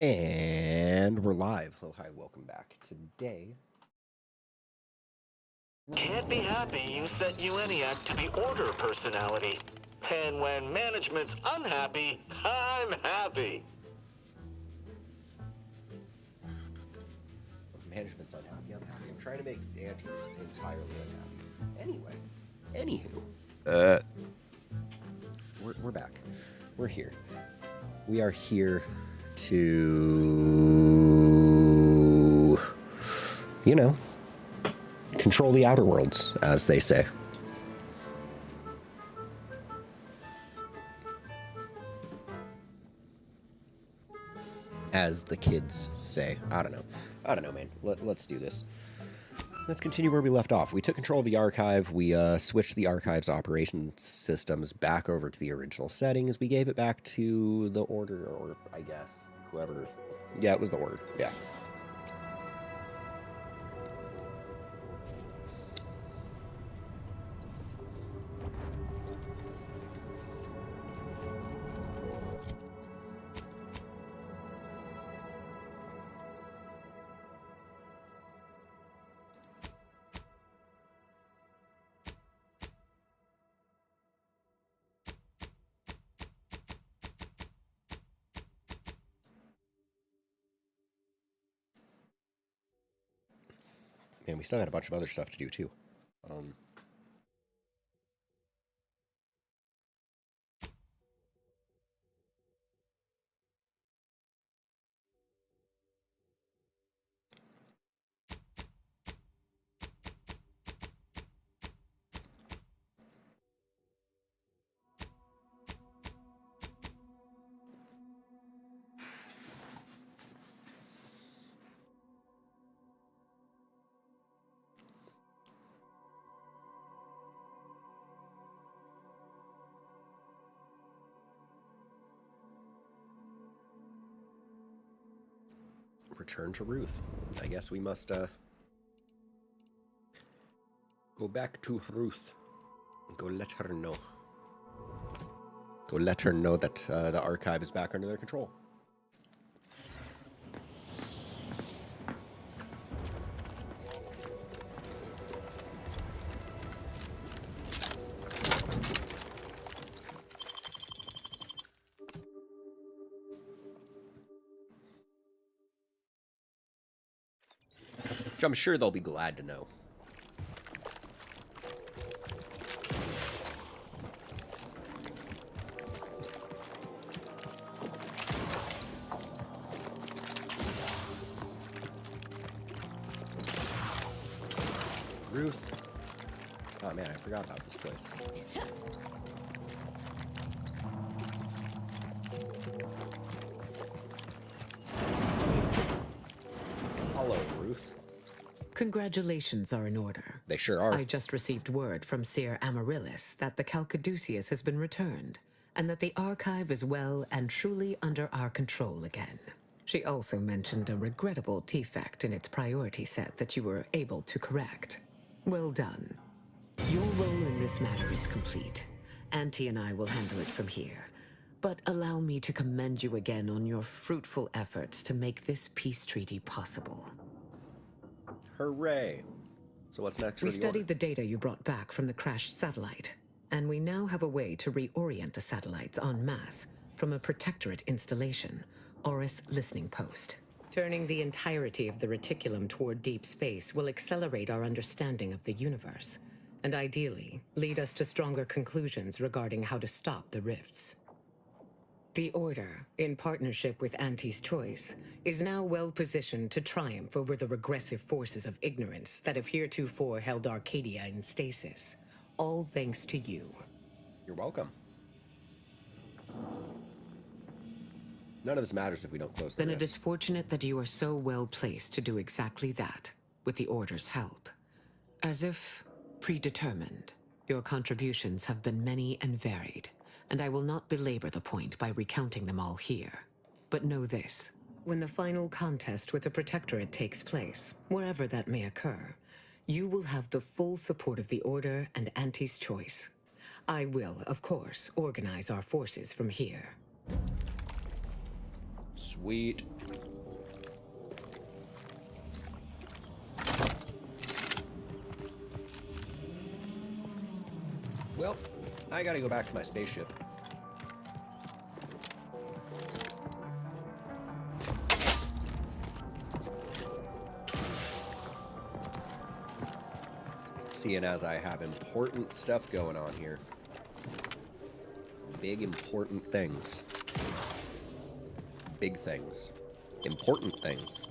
And we're live. Hello, hi, welcome back. Today, Can't be happy you set UNIAC to be order personality. And when management's unhappy, I'm happy. management's unhappy. I'm happy. I'm trying to make Auntie's entirely unhappy. Anywho, uh, we're back. We're here. We are here to, control the outer worlds, as they say. As the kids say. I don't know, man. Let's do this. Let's continue where we left off. We took control of the archive. We switched the archive's operation systems back over to the original settings. We gave it back to the Order, or I guess whoever. Yeah, it was the Order. Yeah. And we still had a bunch of other stuff to do too. Return to Ruth. I guess we must go back to Ruth. Go let her know. Go let her know that the archive is back under their control. Which I'm sure they'll be glad to know. Ruth. Oh man, I forgot about this place. Hello, Ruth. Congratulations are in order. They sure are. I just received word from Seer Amaryllis that the Calcaduceus has been returned, and that the archive is well and truly under our control again. She also mentioned a regrettable defect in its priority set that you were able to correct. Well done. Your role in this matter is complete. Auntie and I will handle it from here. But allow me to commend you again on your fruitful efforts to make this peace treaty possible. Hooray. So what's next for We the studied Order? the data you brought back from the crashed satellite, and we now have a way to reorient the satellites en masse from a protectorate installation, Oris Listening Post. Turning the entirety of the reticulum toward deep space will accelerate our understanding of the universe, and ideally lead us to stronger conclusions regarding how to stop the rifts. The Order, in partnership with Auntie's Choice, is now well positioned to triumph over the regressive forces of ignorance that have heretofore held Arcadia in stasis. All thanks to you. You're welcome. None of this matters if we don't close the Then it rifts. is fortunate that you are so well placed to do exactly that, with the Order's help. As if predetermined, your contributions have been many and varied, and I will not belabor the point by recounting them all here. But know this. When the final contest with the Protectorate takes place, wherever that may occur, you will have the full support of the Order and Auntie's Choice. I will, of course, organize our forces from here. Sweet. Well, I gotta go back to my spaceship. Seeing as I have important stuff going on here. Big, important things. Big things. Important things.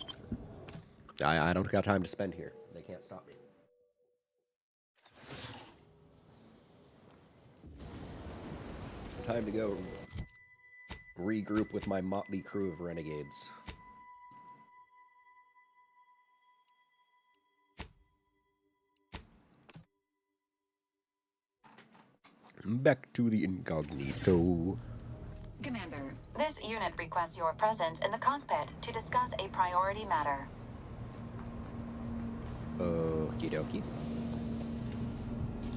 I don't got time to spend here. They can't stop me. Time to go regroup with my motley crew of renegades. Back to the incognito. Commander, this unit requests your presence in the cockpit to discuss a priority matter. Okie dokie.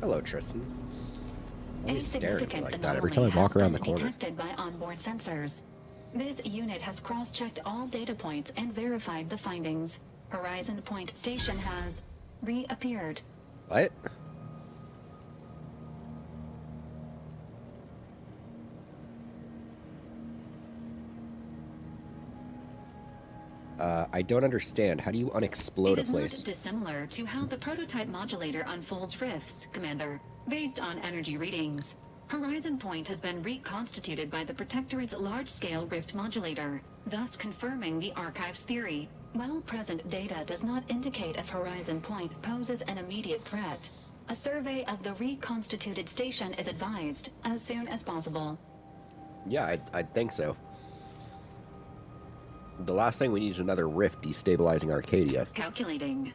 Hello, Tristan. Why are you A staring at me significant like that every anomaly time I walk has around the been corner? detected by onboard sensors. This unit has cross-checked all data points and verified the findings. Horizon Point Station has reappeared. What? I don't understand. How do you unexplode It a is place? not dissimilar to how the prototype modulator unfolds rifts, Commander, based on energy readings. Horizon Point has been reconstituted by the Protectorate's large-scale rift modulator, thus confirming the Archive's theory. While present data does not indicate if Horizon Point poses an immediate threat, a survey of the reconstituted station is advised as soon as possible. Yeah, I think so. The last thing we need is another rift destabilizing Arcadia. Calculating.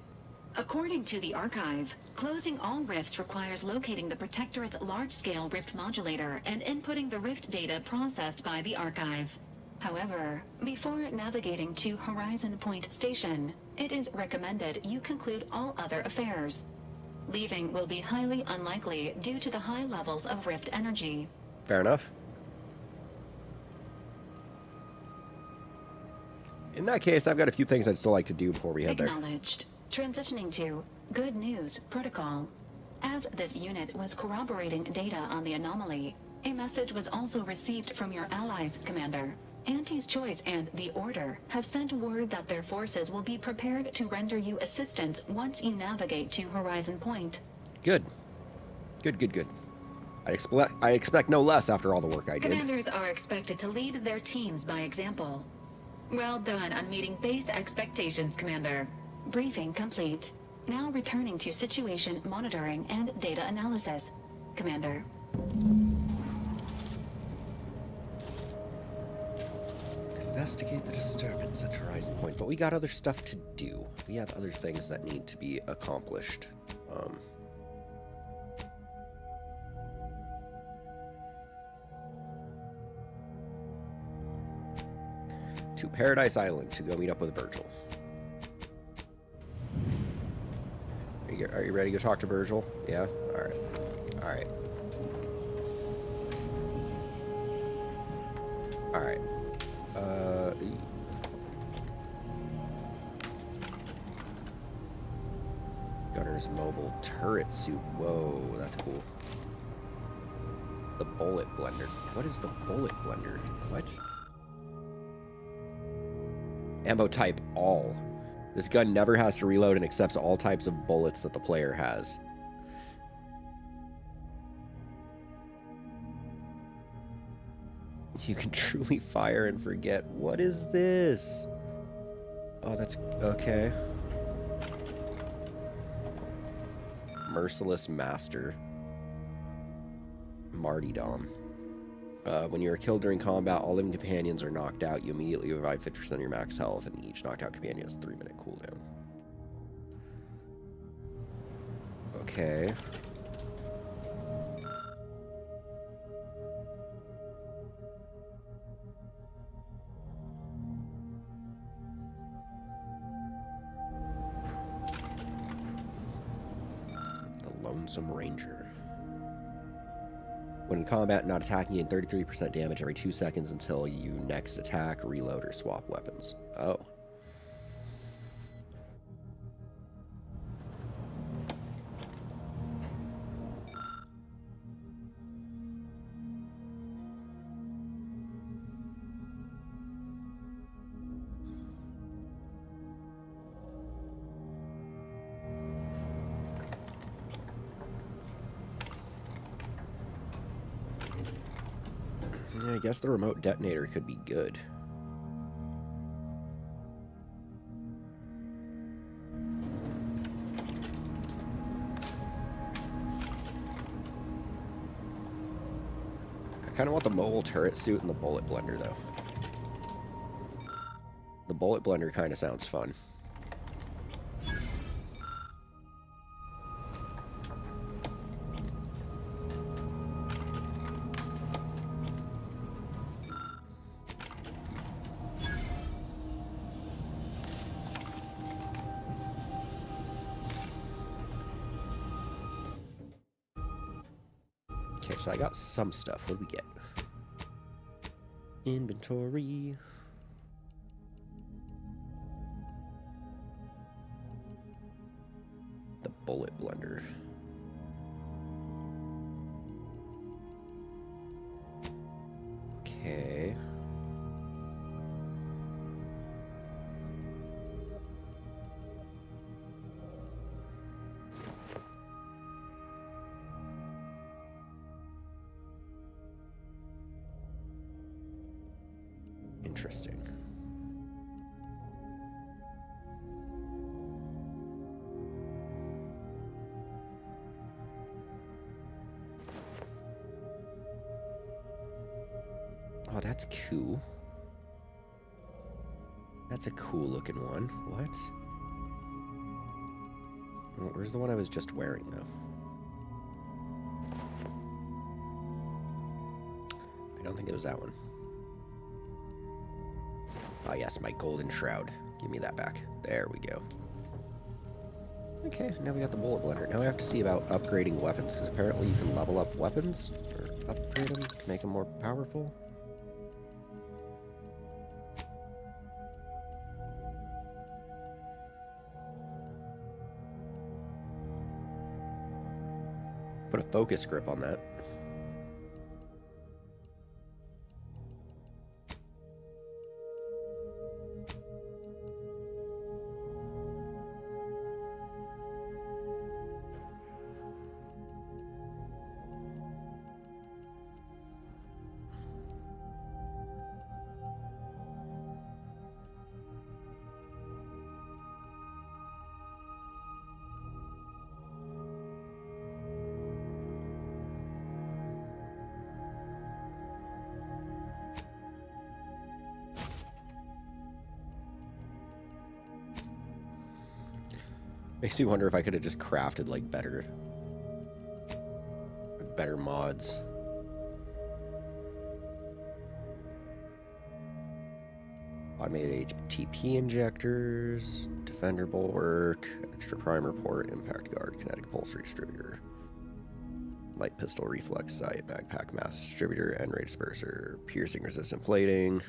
According to the Archive, closing all rifts requires locating the Protectorate's large-scale rift modulator and inputting the rift data processed by the Archive. However, before navigating to Horizon Point Station, it is recommended you conclude all other affairs. Leaving will be highly unlikely due to the high levels of rift energy. Fair enough. In that case, I've got a few things I'd still like to do before we head there. Acknowledged. Transitioning to Good News Protocol. As this unit was corroborating data on the anomaly, a message was also received from your allies, Commander. Auntie's Choice and the Order have sent word that their forces will be prepared to render you assistance once you navigate to Horizon Point. Good. Good. I expect no less after all the work I did. Commanders are expected to lead their teams by example. Well done on meeting base expectations, Commander. Briefing complete. Now returning to situation monitoring and data analysis, Commander. Investigate the disturbance at Horizon Point, but we got other stuff to do. We have other things that need to be accomplished. To Paradise Island to go meet up with Virgil. Are you ready to go talk to Virgil? Yeah? Alright. Gunner's mobile turret suit. Whoa, that's cool. The bullet blender. What is the bullet blender? What? Ammo type all. This gun never has to reload and accepts all types of bullets that the player has. You can truly fire and forget. What is this? Oh, that's okay. Merciless Master. Martyrdom. When you are killed during combat, all living companions are knocked out. You immediately revive 50% of your max health, and each knocked out companion has a 3-minute cooldown. Okay. The Lonesome Ranger. When in combat, not attacking, gain 33% damage every 2 seconds until you next attack, reload, or swap weapons. Oh. Yeah, I guess the remote detonator could be good. I kind of want the mobile turret suit and the bullet blender, though. The bullet blender kind of sounds fun. Okay, so I got some stuff. What do we get? Inventory. The bullet blender. Okay. Interesting. Oh, that's cool. That's a cool looking one. What? Oh, where's the one I was just wearing, though? I don't think it was that one. Oh yes, my golden shroud. Give me that back. There we go. Okay, now we got the bullet blender. Now we have to see about upgrading weapons, because apparently you can level up weapons, or upgrade them to make them more powerful. Put a focus grip on that. Makes me wonder if I could have just crafted like better mods. Automated ATP injectors, defender bulwark, extra primer port, impact guard, kinetic pulse distributor, light pistol reflex sight, backpack mass distributor, end ray disperser, piercing resistant plating.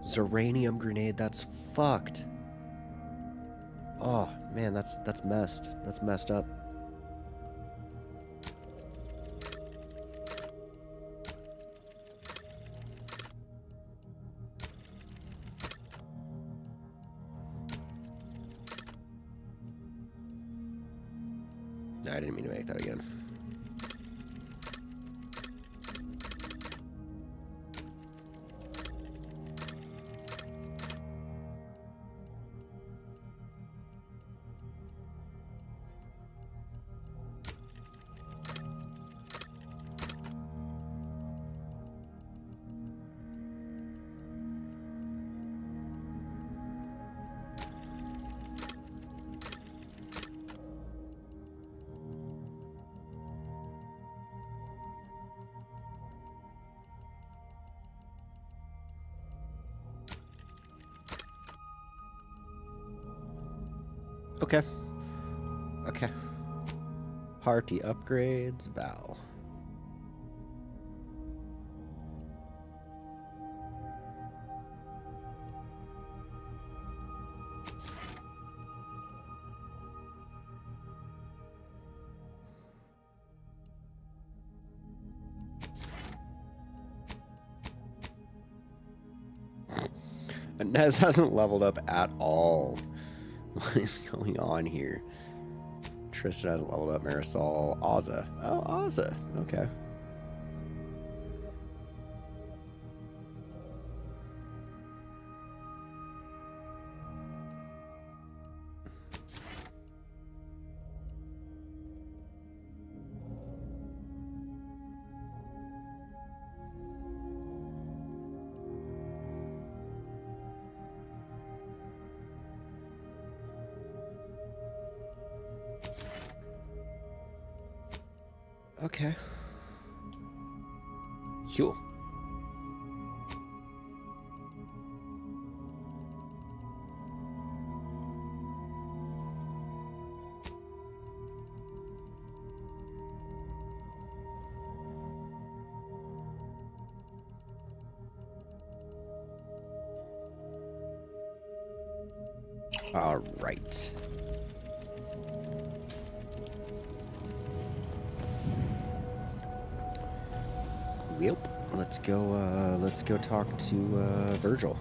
Zeranium grenade, that's fucked. Oh man, that's messed. That's messed up. No, I didn't mean to make that again. Okay. Okay. Party upgrades, Val. And Nez hasn't leveled up at all. What is going on here? Tristan hasn't leveled up. Marisol. Azza. Oh, Azza. Okay. Okay. Cool. All right. Yep. Let's go talk to Virgil.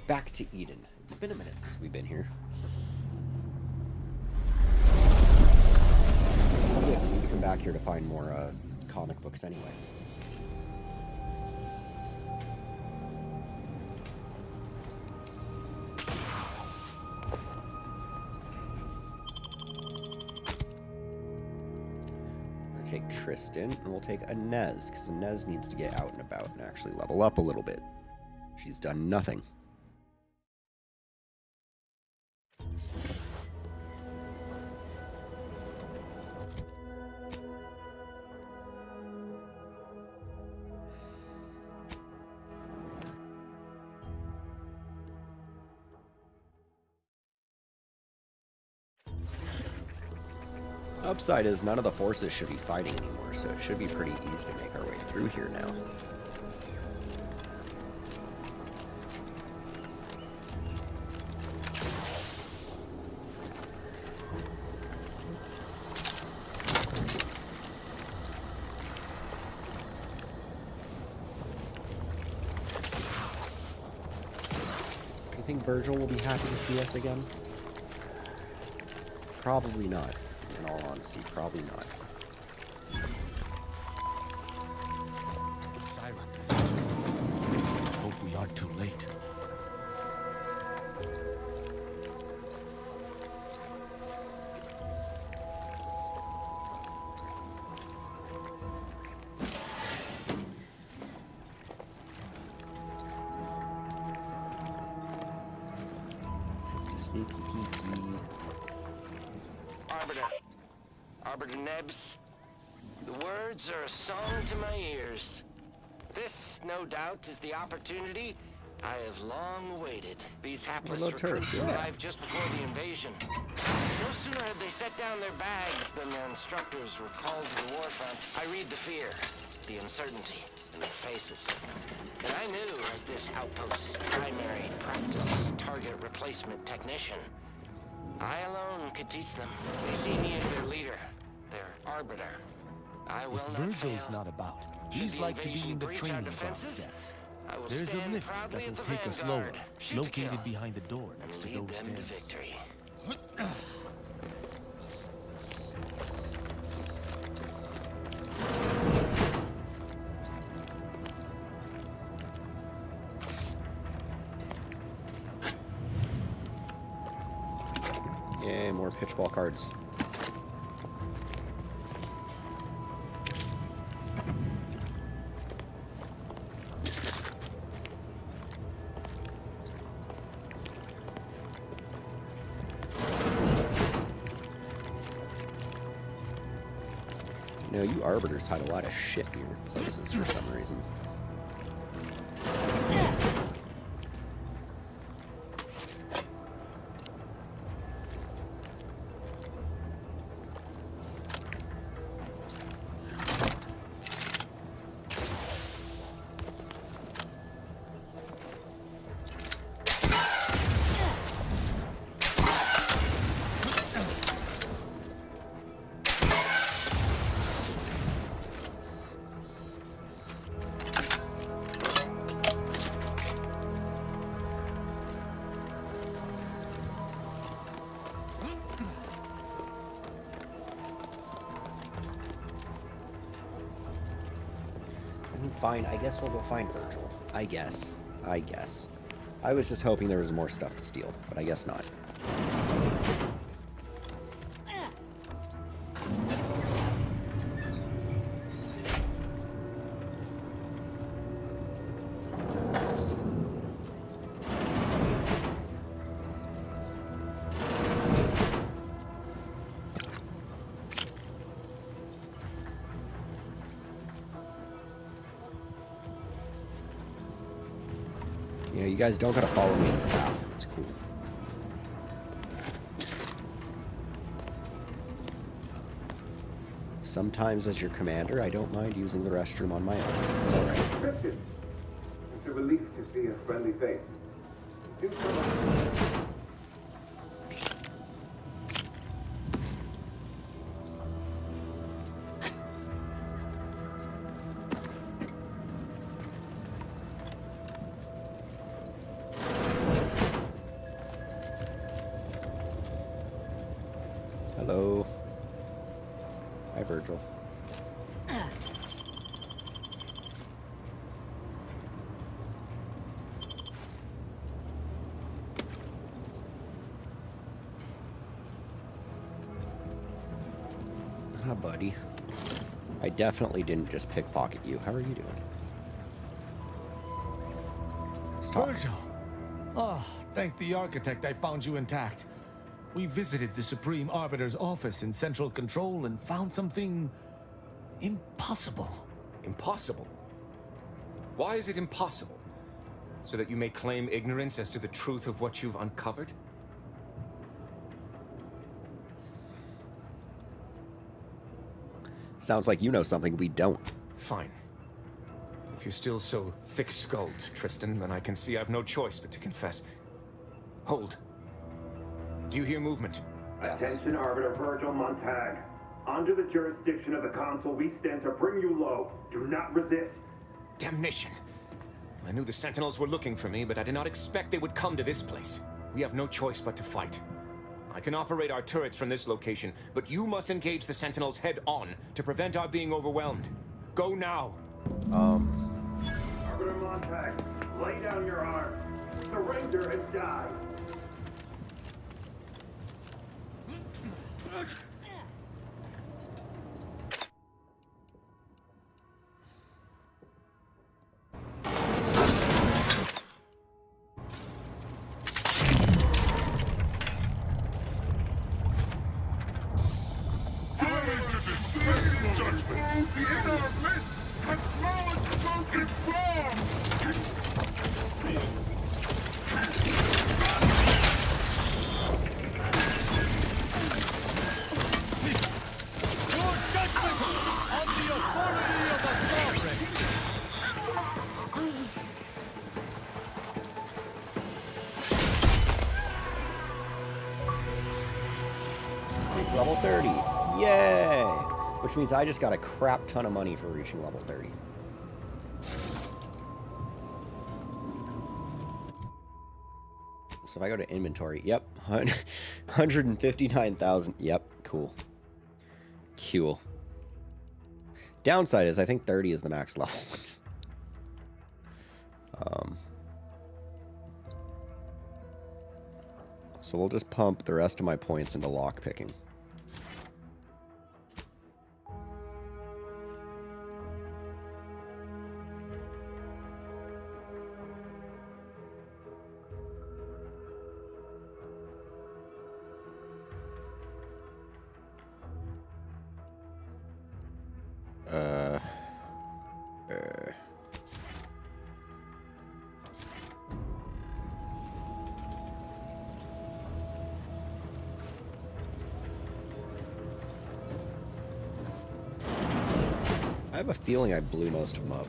Back to Eden. It's been a minute since we've been here. We need to come back here to find more comic books anyway. Take Tristan, and we'll take Inez, because Inez needs to get out and about and actually level up a little bit. She's done nothing. Upside is none of the forces should be fighting anymore, so it should be pretty easy to make our way through here now. Do you think Virgil will be happy to see us again? Probably not. In all honesty, probably not. Silent is it? Hope we aren't too late. Just a sneaky peeky. Arbiter Nebs, the words are a song to my ears. This, no doubt, is the opportunity I have long awaited. These hapless recruits arrived just before the invasion. No sooner had they set down their bags than their instructors were called to the war front. I read the fear, the uncertainty in their faces. And I knew, as this outpost's primary practice target replacement technician, I alone could teach them. They see me as their leader, their arbiter. I will not Virgil's fail. not about. Should He's the like to be invasion in the breach our training defenses, process. I will There's a stand lift proudly that at will the take us lower, vanguard, shoot to located kill, behind the door and next to lead those them to stairs. victory. Yay, more pitchball cards. You know, you Arbiters hide a lot of shit weird places for some reason. Fine, I guess we'll go find Virgil. I guess. I was just hoping there was more stuff to steal, but I guess not. You know, you guys don't gotta follow me in the path. It's cool. Sometimes as your commander, I don't mind using the restroom on my own. It's alright. Christian, it's a relief to see a friendly face. Do come. Hello. Hi, Virgil. Ah, buddy. I definitely didn't just pickpocket you. How are you doing? Stop. Virgil! Oh, thank the architect I found you intact. We visited the Supreme Arbiter's office in Central Control and found something impossible. Impossible? Why is it impossible? So that you may claim ignorance as to the truth of what you've uncovered? Sounds like you know something we don't. Fine. If you're still so thick-skulled, Tristan, then I can see I've no choice but to confess. Hold. Do you hear movement? Yes. Attention, Arbiter Virgil Montag. Under the jurisdiction of the Council, we stand to bring you low. Do not resist. Damnation! I knew the Sentinels were looking for me, but I did not expect they would come to this place. We have no choice but to fight. I can operate our turrets from this location, but you must engage the Sentinels head-on to prevent our being overwhelmed. Go now! Arbiter Montag, lay down your arms. Surrender and die. It's level 30. Yay! Which means I just got a crap ton of money for reaching level 30. So if I go to inventory, yep, 159,000. Yep, cool. Cool. Downside is I think 30 is the max level. So we'll just pump the rest of my points into lockpicking. have a feeling I blew most of them up.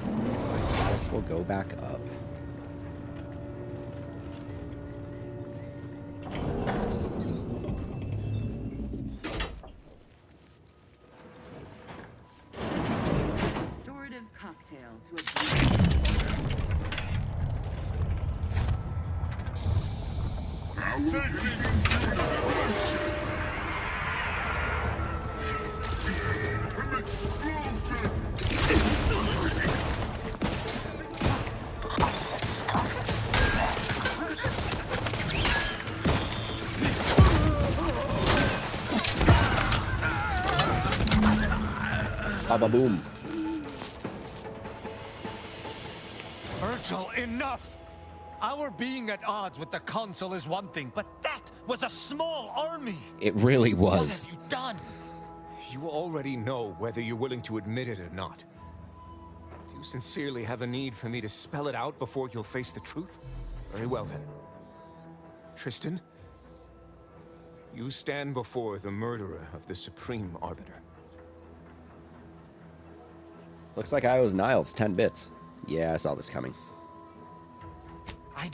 I guess we'll go back up. Restorative cocktail to a Baba boom. Virgil, enough! Our being at odds with the Council is one thing, but that was a small army! It really What was. have you done? You already know whether you're willing to admit it or not. Do you sincerely have a need for me to spell it out before you'll face the truth? Very well then. Tristan, you stand before the murderer of the Supreme Arbiter. Looks like I owes Niles 10 bits. Yeah, I saw this coming. I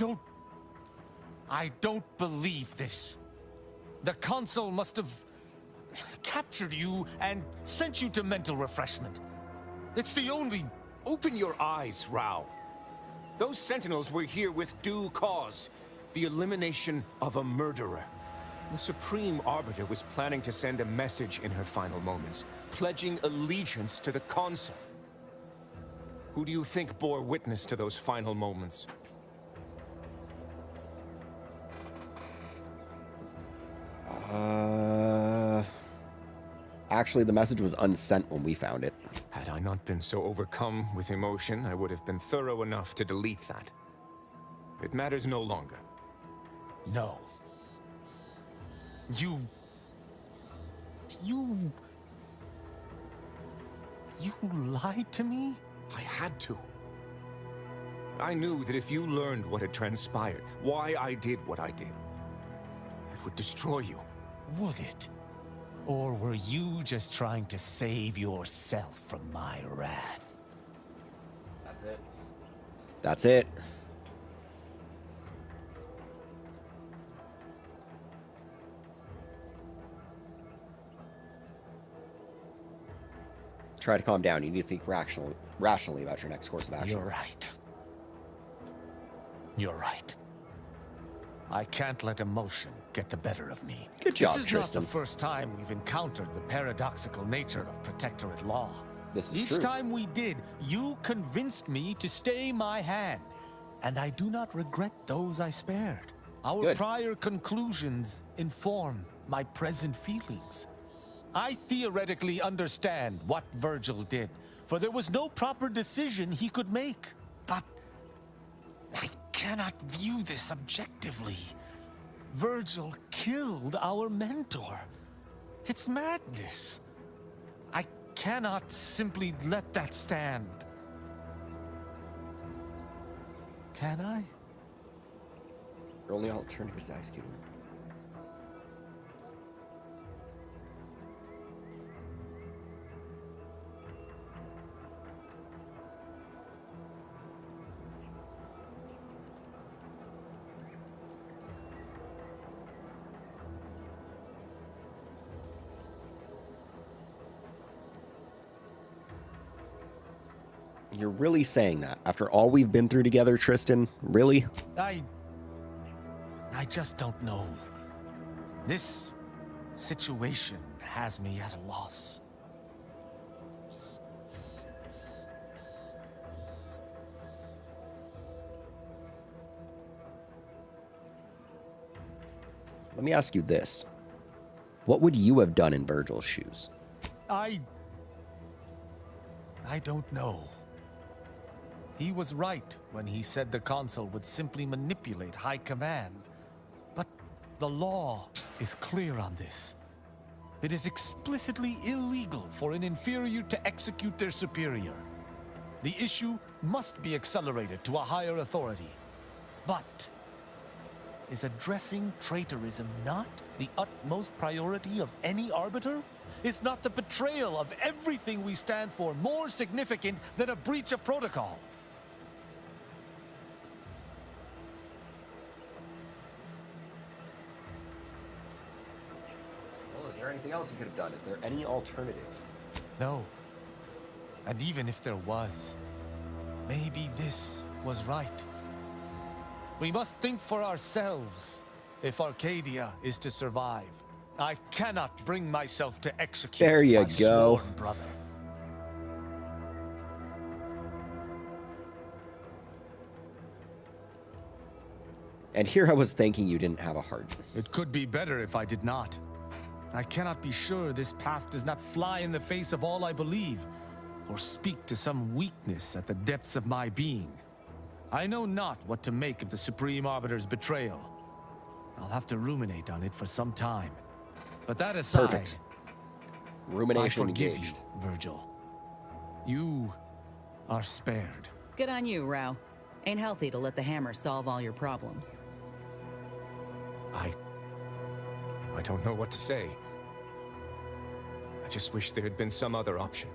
don't believe this. The Council must have captured you and sent you to mental refreshment. It's the only... Open your eyes, Rao. Those Sentinels were here with due cause. The elimination of a murderer. The Supreme Arbiter was planning to send a message in her final moments, pledging allegiance to the Consul. Who do you think bore witness to those final moments? Actually, the message was unsent when we found it. Had I not been so overcome with emotion, I would have been thorough enough to delete that. It matters no longer. No. You lied to me? I had to. I knew that if you learned what had transpired, why I did what I did, it would destroy you. Would it? Or were you just trying to save yourself from my wrath? That's it. That's it. Try to calm down. You need to think rationally about your next course of action. You're right. You're right. I can't let emotion get the better of me. Good job, This is Tristan. not the first time we've encountered the paradoxical nature of Protectorate law. This is Each true. time we did, you convinced me to stay my hand. And I do not regret those I spared. Our Good. prior conclusions inform my present feelings. I theoretically understand what Virgil did, for there was no proper decision he could make. But I cannot view this objectively. Virgil killed our mentor. It's madness. I cannot simply let that stand. Can I? Your only alternative is executing. You're really saying that? After all we've been through together, Tristan? Really? I just don't know. This situation has me at a loss. Let me ask you this. What would you have done in Virgil's shoes? I don't know. He was right when he said the Consul would simply manipulate High Command. The law is clear on this. It is explicitly illegal for an inferior to execute their superior. The issue must be accelerated to a higher authority. But is addressing traitorism not the utmost priority of any arbiter? Is not the betrayal of everything we stand for more significant than a breach of protocol? Well, is there anything else you could have done? Is there any alternative? No. And even if there was, maybe this was right. We must think for ourselves if Arcadia is to survive. I cannot bring myself to execute There you my go. sworn brother. And here I was thinking you didn't have a heart. It could be better if I did not. I cannot be sure this path does not fly in the face of all I believe, or speak to some weakness at the depths of my being. I know not what to make of the Supreme Arbiter's betrayal. I'll have to ruminate on it for some time. But that aside, Perfect. I Rumination forgive engaged. you, Virgil. You are spared. Good on you, Rao. Ain't healthy to let the hammer solve all your problems. I don't know what to say. I just wish there had been some other option.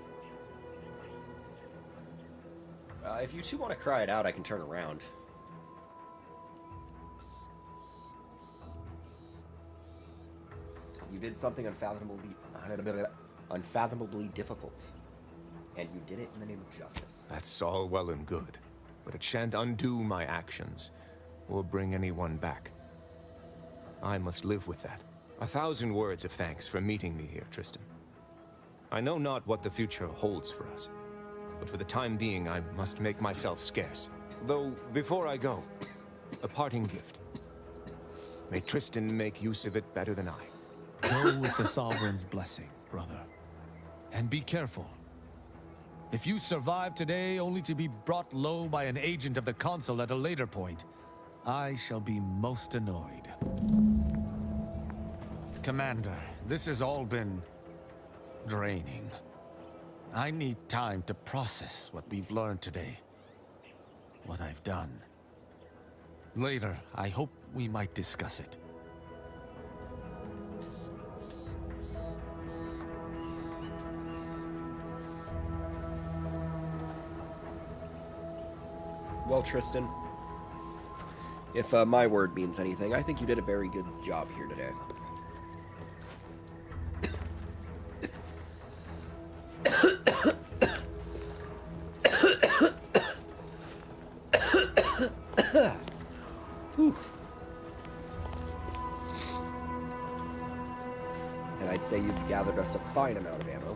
If you two want to cry it out, I can turn around. You did something unfathomably difficult. And you did it in the name of justice. That's all well and good, but it shan't undo my actions, or bring anyone back. I must live with that. 1,000 words of thanks for meeting me here, Tristan. I know not what the future holds for us, but for the time being, I must make myself scarce. Though, before I go, a parting gift. May Tristan make use of it better than I. Go with the Sovereign's blessing, brother. And be careful. If you survive today only to be brought low by an agent of the Consul at a later point, I shall be most annoyed. Commander, this has all been draining. I need time to process what we've learned today. What I've done. Later, I hope we might discuss it. Well, Tristan, if my word means anything, I think you did a very good job here today. Whew. And I'd say you've gathered us a fine amount of ammo.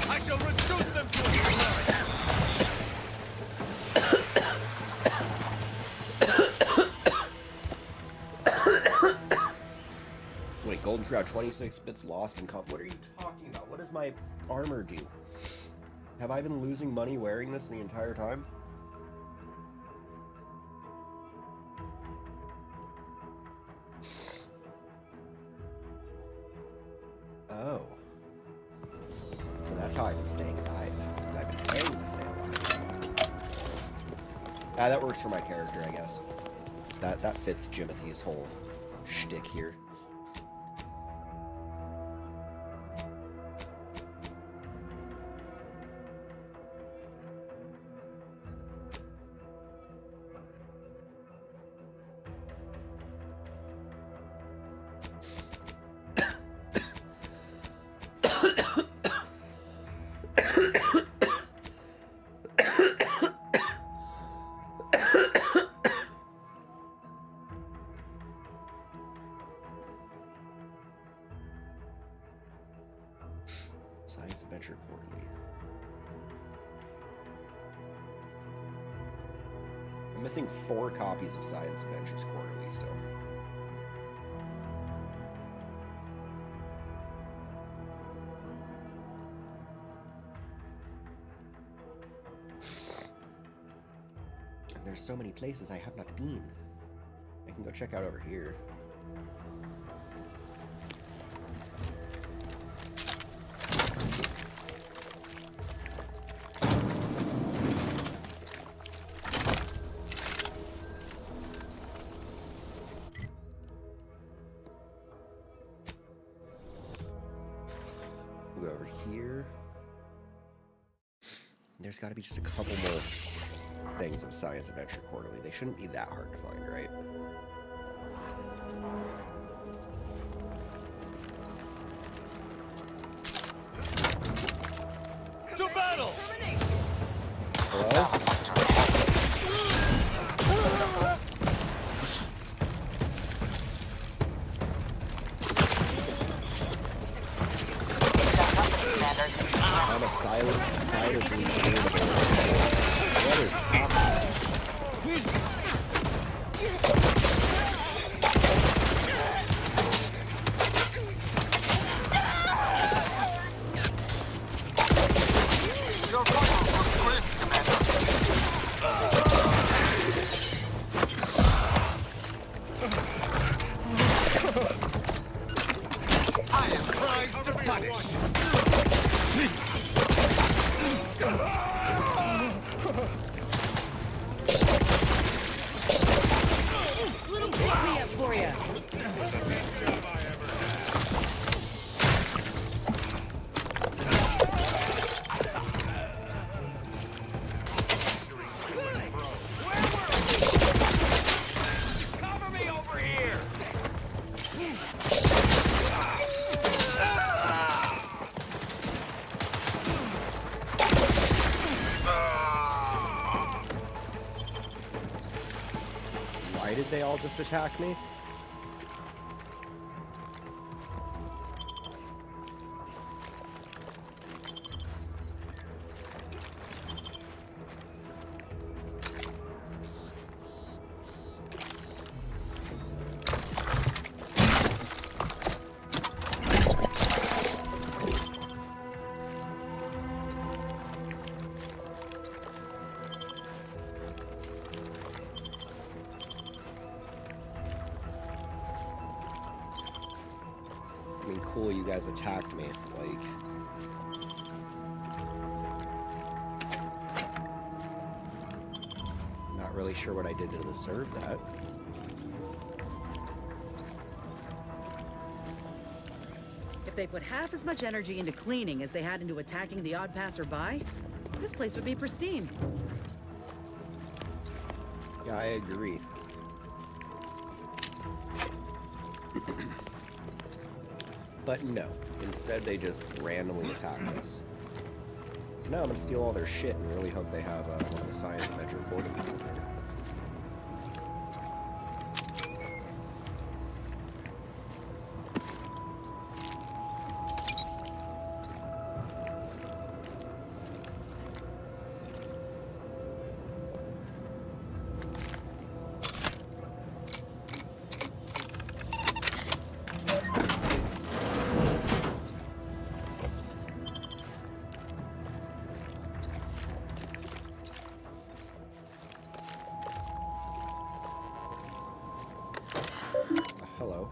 I shall reduce them to a Wait, Golden Shroud 26 bits lost in comp. What are you talking about? What does my armor do? Have I been losing money wearing this the entire time? Oh. So that's how I've been staying alive. I've been paying to stay alive. Ah, that works for my character, I guess. That fits Jimothy's whole shtick here. Science Adventure Quarterly. I'm missing 4 copies of Science Adventures Quarterly still. And there's so many places I have not been. I can go check out over here. Go over here. There's got to be just a couple more things of Science Adventure Quarterly. They shouldn't be that hard to find, right? To battle! Hello? I'm a silent fighter bleed. What is happening? Your portal looks clear, Commander. I am primed to punish! Little pick-me-up for ya. Cover me over here! Why did they all just attack me? I mean, cool, you guys attacked me. Like, not really sure what I did to deserve that. If they put half as much energy into cleaning as they had into attacking the odd passerby, this place would be pristine. Yeah, I agree. But no, instead they just randomly attacked us. So now I'm gonna steal all their shit and really hope they have one of the Science Adventure Quarterlies in there. Hello.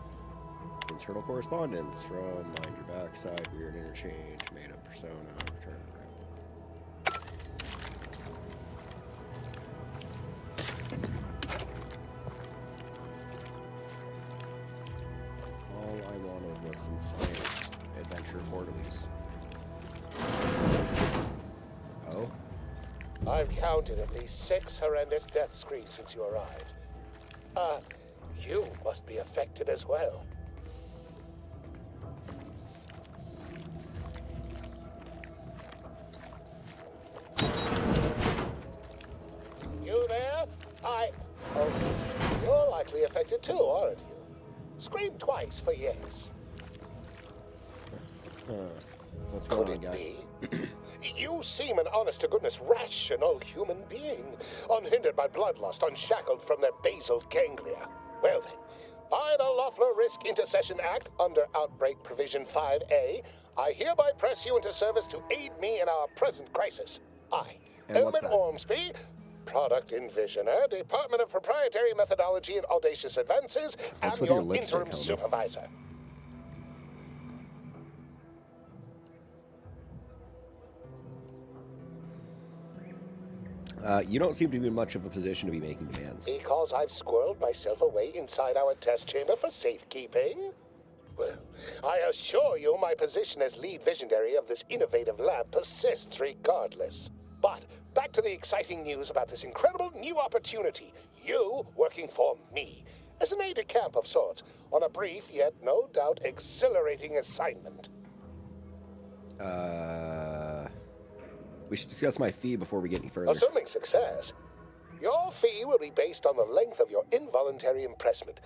Internal correspondence from Mind Your Backside, Weird Interchange, Made Up Persona, Return Around. All I wanted was some Science Adventure Quarterlies. Oh? I've counted at least 6 horrendous death screens since you arrived. You must be affected as well. You there? Oh, you're likely affected too, aren't you? Scream twice for yes. What's going Could on, it guy? be? You seem an honest-to-goodness rational human being, unhindered by bloodlust, unshackled from their basal ganglia. Well then, by the Loeffler Risk Intercession Act, under Outbreak Provision 5A, I hereby press you into service to aid me in our present crisis. I, And what's Helman that? Ormsby, Product Envisioner, Department of Proprietary Methodology and Audacious Advances, That's am with your your lipstick, interim Helman. supervisor. You don't seem to be in much of a position to be making demands. Because I've squirreled myself away inside our test chamber for safekeeping? Well, I assure you my position as lead visionary of this innovative lab persists regardless. But back to the exciting news about this incredible new opportunity. You working for me, as an aide-de-camp of sorts, on a brief yet no doubt exhilarating assignment. We should discuss my fee before we get any further. Assuming success, your fee will be based on the length of your involuntary impressment,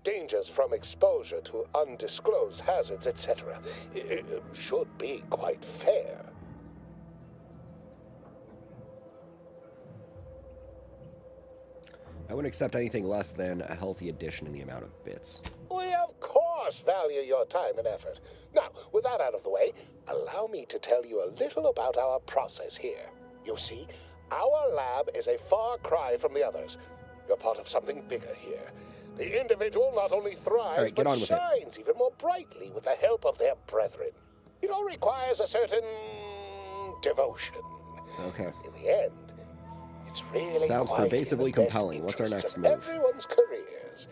dangers from exposure to undisclosed hazards, etc. It should be quite fair. I wouldn't accept anything less than a healthy addition in the amount of bits. We of course value your time and effort. Now, with that out of the way, allow me to tell you a little about our process here. You see, our lab is a far cry from the others. You're part of something bigger here. The individual not only thrives, right, get but on with it. shines even more brightly with the help of their brethren. It all requires a certain devotion. Okay. In the end, it's really Sounds quite in pervasively the best compelling. What's our interests next of move? Everyone's careers.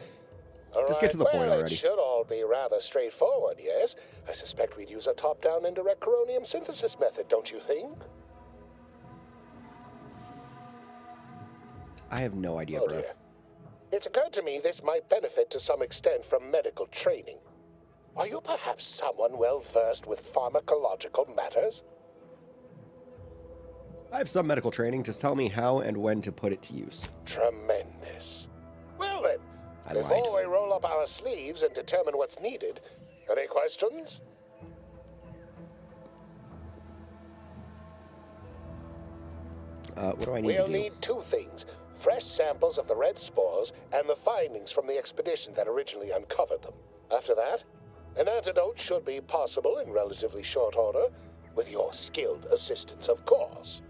Just get to the point well, already. It should all be rather straightforward, yes? I suspect we'd use a top-down indirect coronium synthesis method, don't you think? I have no idea, Oh bro. dear. It's occurred to me this might benefit to some extent from medical training. Are you perhaps someone well-versed with pharmacological matters? I have some medical training. Just tell me how and when to put it to use. Tremendous. Well then, I before lied. we roll up our sleeves and determine what's needed, any questions? What do I need We'll to do? need two things. Fresh samples of the red spores and the findings from the expedition that originally uncovered them. After that, an antidote should be possible in relatively short order, with your skilled assistance, of course.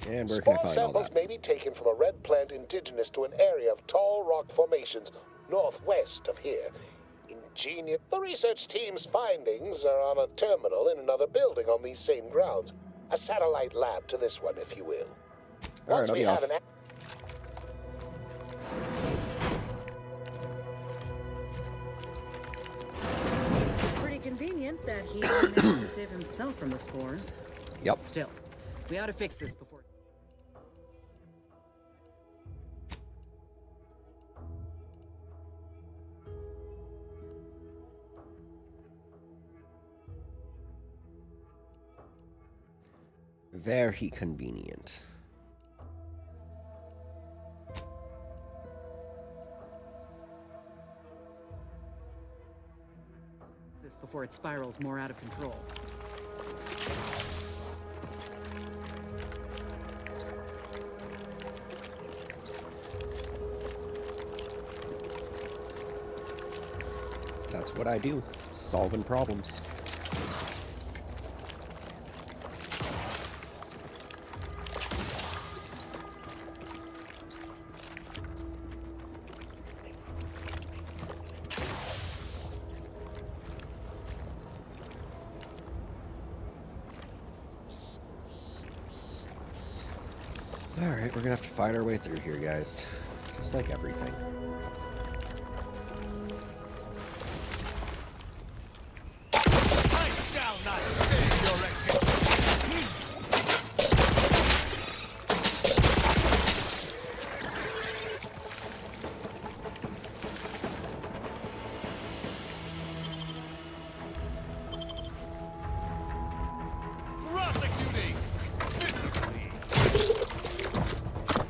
And where can I Spore find all samples that? may be taken from a red plant indigenous to an area of tall rock formations northwest of here. Ingenious. The research team's findings are on a terminal in another building on these same grounds. A satellite lab to this one, if you will. All right, Once I'll we be have off. an Pretty convenient that he managed to save himself from the spores. Yep. Still, we ought to fix this before... Very convenient. this before it spirals more out of control. That's what I do. Solving problems. Alright, we're gonna have to fight our way through here, guys. Just like everything.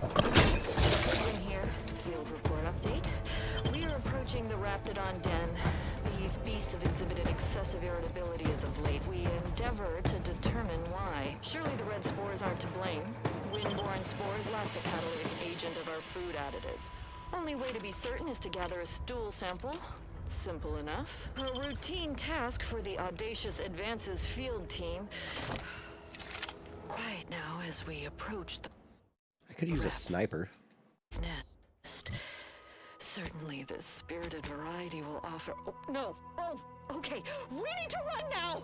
In here, field report update. We are approaching the Raptidon Den. The These beasts have exhibited excessive irritability as of late. We endeavor to determine why. Surely the red spores aren't to blame. Wind-borne spores lack the catalytic agent of our food additives. Only way to be certain is to gather a stool sample. Simple enough. A routine task for the Audacious Advances field team. Quiet now as we approach the I could use a sniper. nest. Certainly the spirited variety will offer... Oh, no! Oh, okay. We need to run now!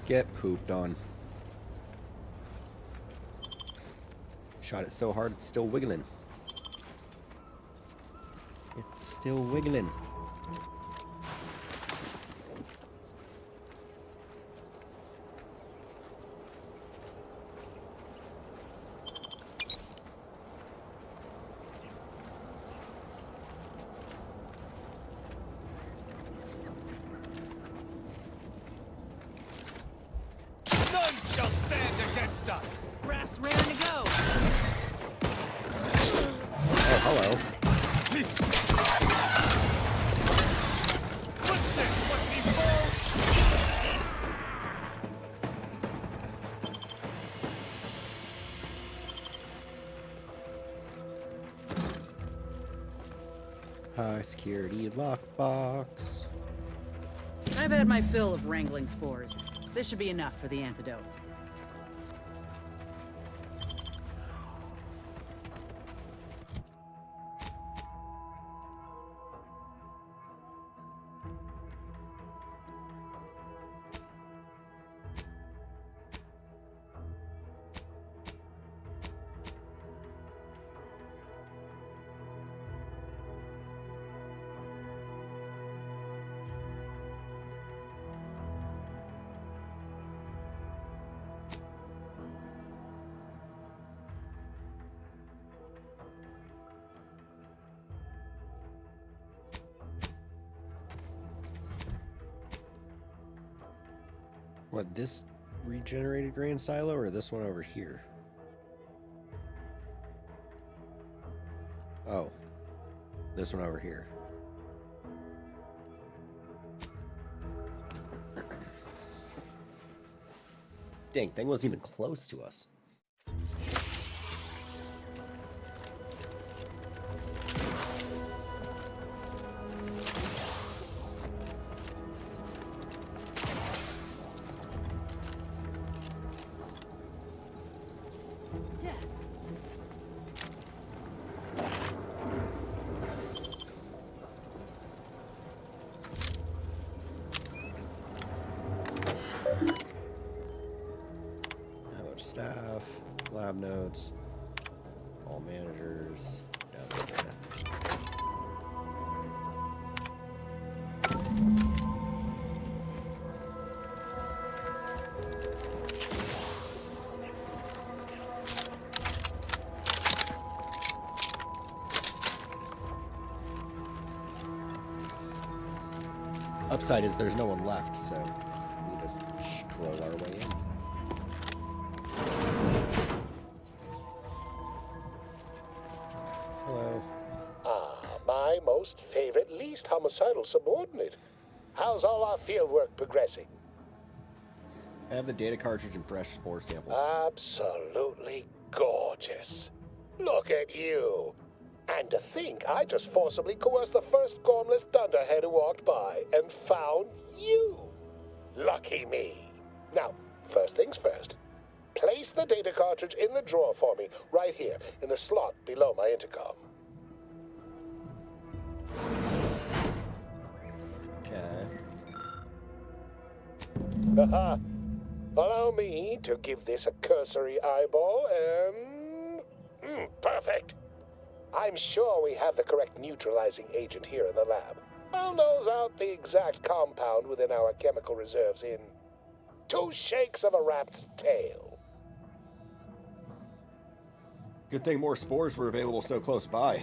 Get pooped on. Shot it so hard it's still wiggling. It's still wiggling. None shall stand against us! Brass raring to go. Oh, hello. What's this? What before? High security lockbox. I've had my fill of wrangling spores. This should be enough for the antidote. What, this regenerated grain silo or this one over here? Oh, this one over here. Dang, thing wasn't even close to us. Staff, lab notes, all managers, down there. Upside is there's no one left, so we just scroll our way in. Hello. Ah, my most favorite, least homicidal subordinate. How's all our fieldwork progressing? I have the data cartridge and fresh spore samples. Absolutely gorgeous. Look at you. And to think I just forcibly coerced the first gormless dunderhead who walked by and found you. Lucky me. Now, first things first. Place the data cartridge in the drawer for me, right here, in the slot below my intercom. Okay. Haha. Allow me to give this a cursory eyeball and... perfect. I'm sure we have the correct neutralizing agent here in the lab. I'll nose out the exact compound within our chemical reserves in 2 shakes of a rat's tail. Good thing more spores were available so close by.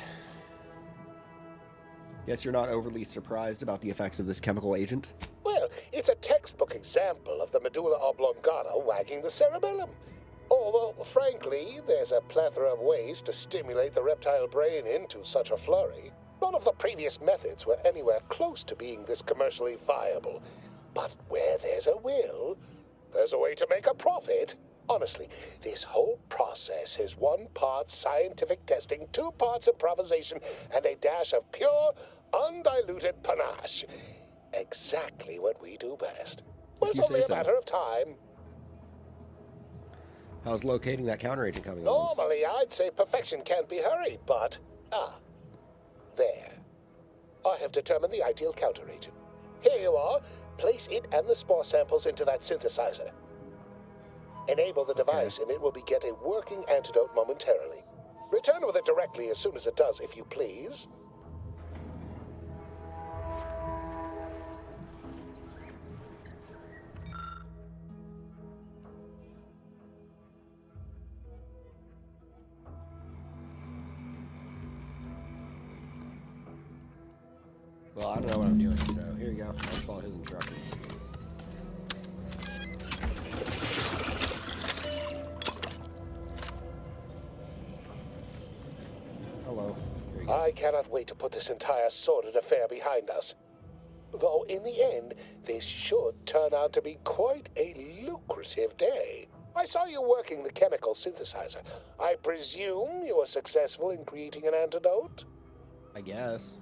Guess you're not overly surprised about the effects of this chemical agent? Well, it's a textbook example of the medulla oblongata wagging the cerebellum. Although, frankly, there's a plethora of ways to stimulate the reptile brain into such a flurry. None of the previous methods were anywhere close to being this commercially viable. But where there's a will, there's a way to make a profit. Honestly, this whole process is 1 part scientific testing, 2 parts improvisation, and a dash of pure, undiluted panache. Exactly what we do best. Well, it's only a matter of time. How's locating that counteragent coming along? Normally, I'd say perfection can't be hurried, but... there. I have determined the ideal counteragent. Here you are. Place it and the spore samples into that synthesizer. Enable the device, and it will beget a working antidote momentarily. Return with it directly as soon as it does, if you please. Well, I don't know what I'm doing, so here you go. Let's follow his instructions. Hello. Here you go. I cannot wait to put this entire sordid affair behind us. Though, in the end, this should turn out to be quite a lucrative day. I saw you working the chemical synthesizer. I presume you were successful in creating an antidote? I guess.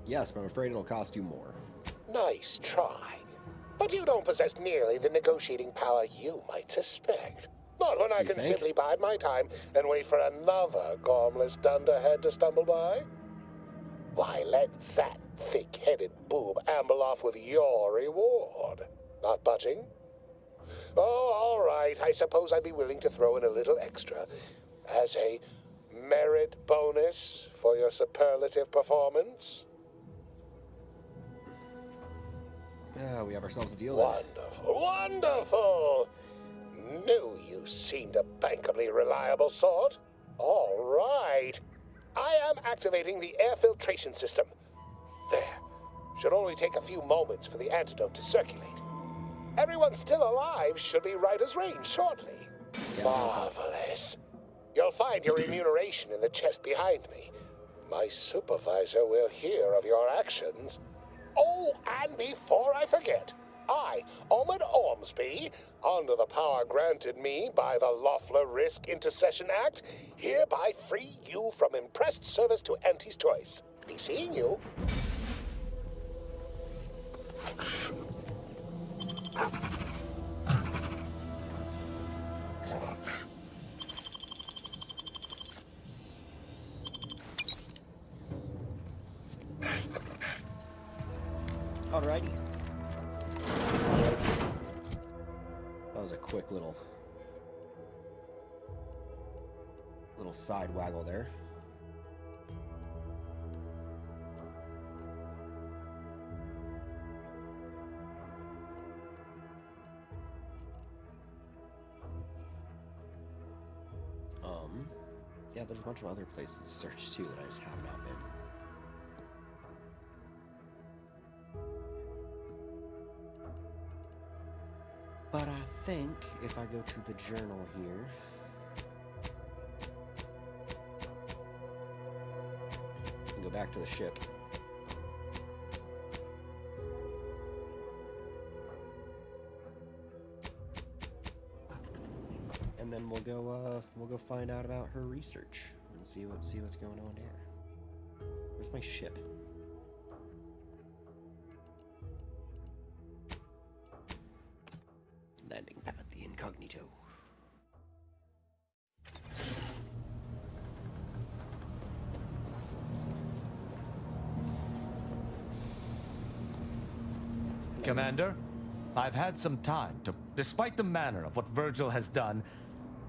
Yes, but I'm afraid it'll cost you more. Nice try. But you don't possess nearly the negotiating power you might suspect. Not when I can simply bide my time and wait for another gormless dunderhead to stumble by. Why, let that thick-headed boob amble off with your reward. Not budging? Oh, all right. I suppose I'd be willing to throw in a little extra as a merit bonus for your superlative performance. Yeah, we have ourselves a deal then. Wonderful, wonderful! Knew you seemed a bankably reliable sort. All right. I am activating the air filtration system. There. Should only take a few moments for the antidote to circulate. Everyone still alive should be right as rain shortly. Yeah. Marvelous. You'll find your remuneration in the chest behind me. My supervisor will hear of your actions. Oh, and before I forget, I, Omid Ormsby, under the power granted me by the Loeffler Risk Intercession Act, hereby free you from impressed service to Auntie's choice. Be seeing you. Alrighty. That was a quick little side waggle there. Yeah, there's a bunch of other places to search too that I just have not been. But I think if I go to the journal here, and go back to the ship. And then we'll go find out about her research and see what's going on there. Where's my ship? Landing pad, the incognito. Commander, I've had some time to... Despite the manner of what Virgil has done,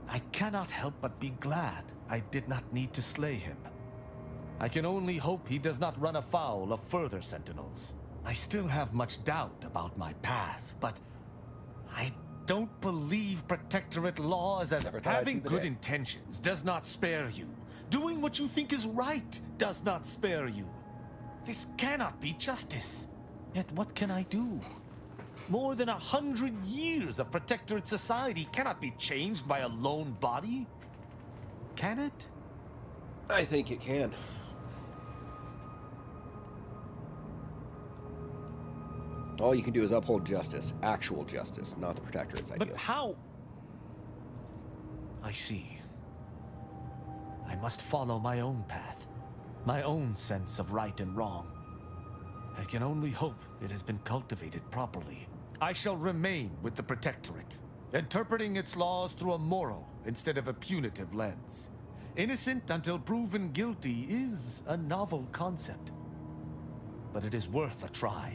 I cannot help but be glad I did not need to slay him. I can only hope he does not run afoul of further sentinels. I still have much doubt about my path, but I don't believe Protectorate laws as Never thought I'd see having the good day. intentions does not spare you. Doing what you think is right does not spare you. This cannot be justice. Yet what can I do? More than 100 years of Protectorate society cannot be changed by a lone body. Can it? I think it can. All you can do is uphold justice. Actual justice, not the Protectorate's idea. But how? I see. I must follow my own path, my own sense of right and wrong. I can only hope it has been cultivated properly. I shall remain with the Protectorate, interpreting its laws through a moral instead of a punitive lens. Innocent until proven guilty is a novel concept, but it is worth a try.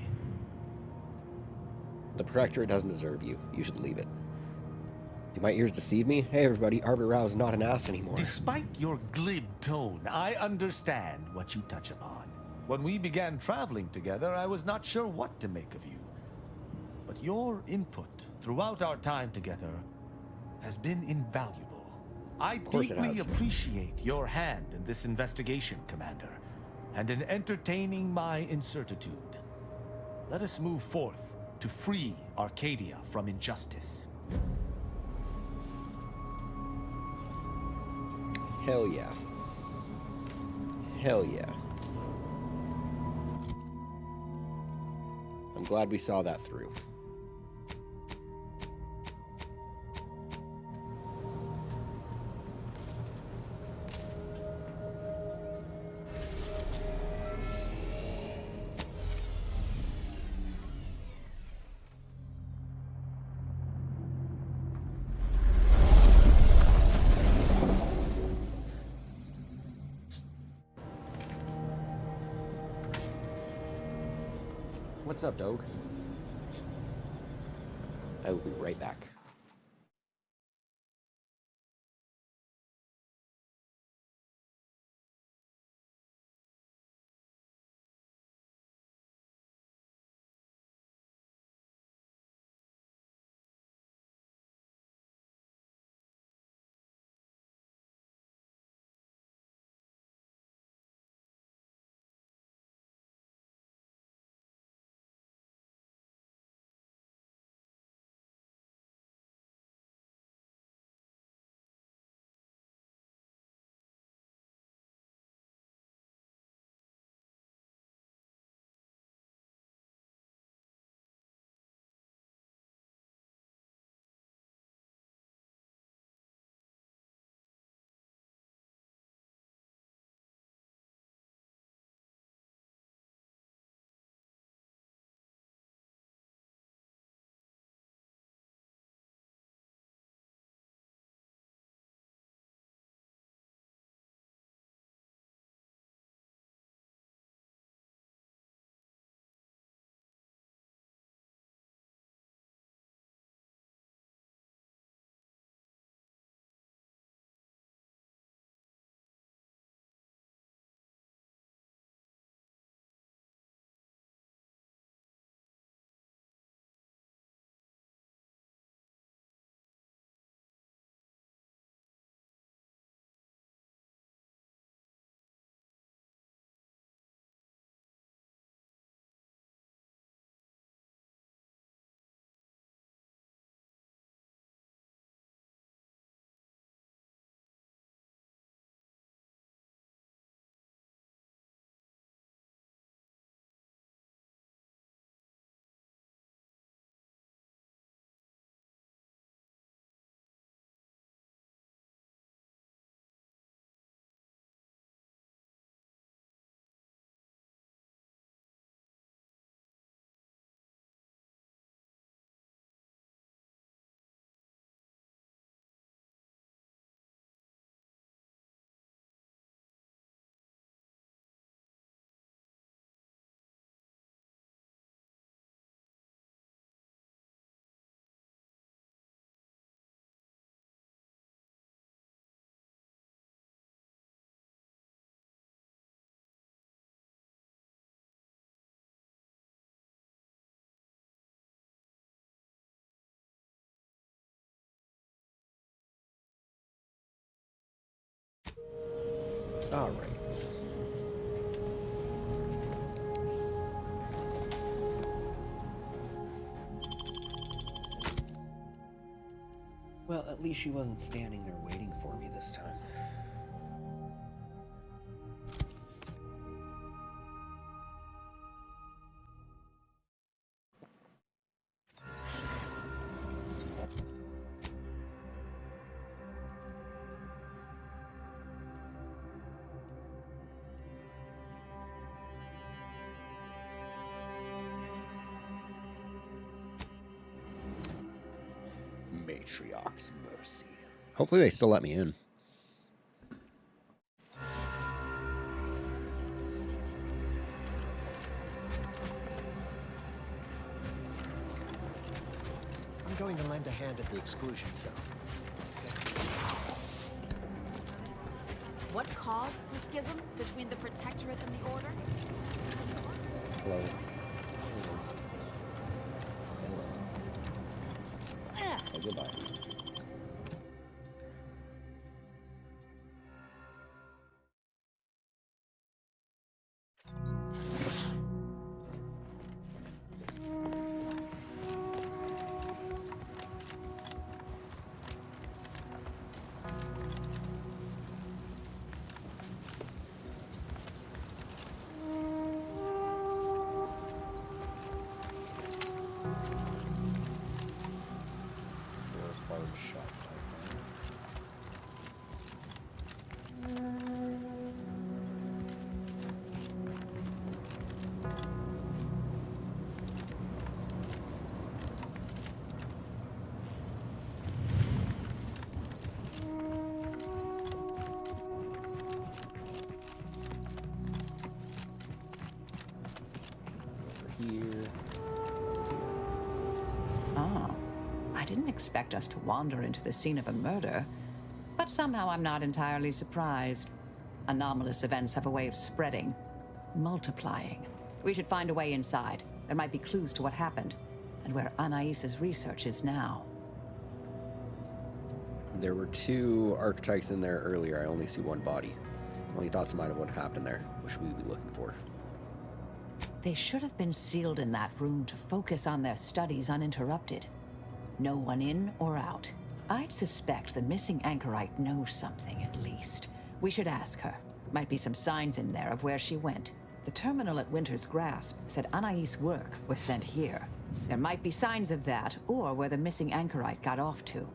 The Protectorate doesn't deserve you. You should leave it. Do my ears deceive me? Hey everybody, Arbiter Rao is not an ass anymore. Despite your glib tone, I understand what you touch upon. When we began traveling together, I was not sure what to make of you. But your input throughout our time together has been invaluable. I deeply appreciate your hand in this investigation, Commander, and in entertaining my incertitude. Let us move forth to free Arcadia from injustice. Hell yeah. Hell yeah. I'm glad we saw that through. What's up, dog? I will be right back. All right. Well, at least she wasn't standing there waiting for me this time. Matriarch's mercy. Hopefully they still let me in. I'm going to lend a hand at the exclusion zone. What caused the schism between the Protectorate and the Order? Hello. Oh, goodbye. Oh, I didn't expect us to wander into the scene of a murder, but somehow I'm not entirely surprised. Anomalous events have a way of spreading, multiplying. We should find a way inside. There might be clues to what happened, and where Anais's research is now. There were 2 archetypes in there earlier. I only see 1 body. Any thoughts might have what happened there? What should we be looking for? They should have been sealed in that room to focus on their studies uninterrupted. No one in or out. I'd suspect the missing anchorite knows something, at least. We should ask her. Might be some signs in there of where she went. The terminal at Winter's Grasp said Anais' work was sent here. There might be signs of that, or where the missing anchorite got off to.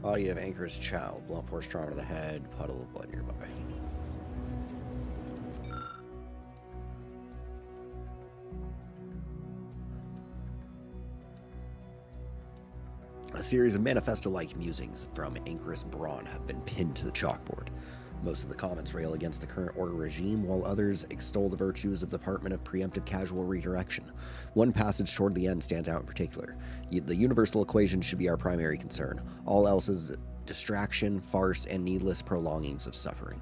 Body of Anchor's Chow. Blunt force trauma to the head. Puddle of blood nearby. A series of manifesto-like musings from Anchor's Brawn have been pinned to the chalkboard. Most of the comments rail against the current order regime, while others extol the virtues of the Department of Preemptive Casual Redirection. One passage toward the end stands out in particular. The universal equation should be our primary concern. All else is distraction, farce, and needless prolongings of suffering.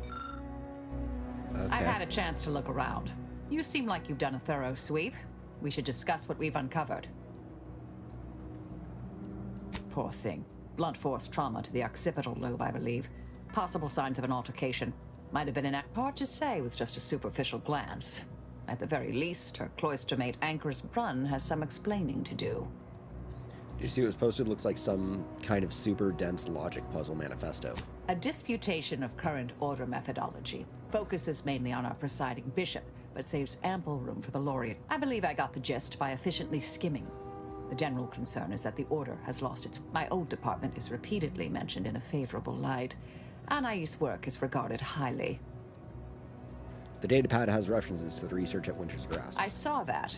Okay. I've had a chance to look around. You seem like you've done a thorough sweep. We should discuss what we've uncovered. Poor thing. Blunt force trauma to the occipital lobe, I believe. Possible signs of an altercation. Might have been hard to say with just a superficial glance. At the very least, her cloistermate Anchor's Brun has some explaining to do. Did you see what was posted? Looks like some kind of super dense logic puzzle manifesto. A disputation of current order methodology. Focuses mainly on our presiding bishop, but saves ample room for the laureate. I believe I got the gist by efficiently skimming. The general concern is that the Order has lost its... My old department is repeatedly mentioned in a favorable light. Anais' work is regarded highly. The datapad has references to the research at Winter's Grasp. I saw that.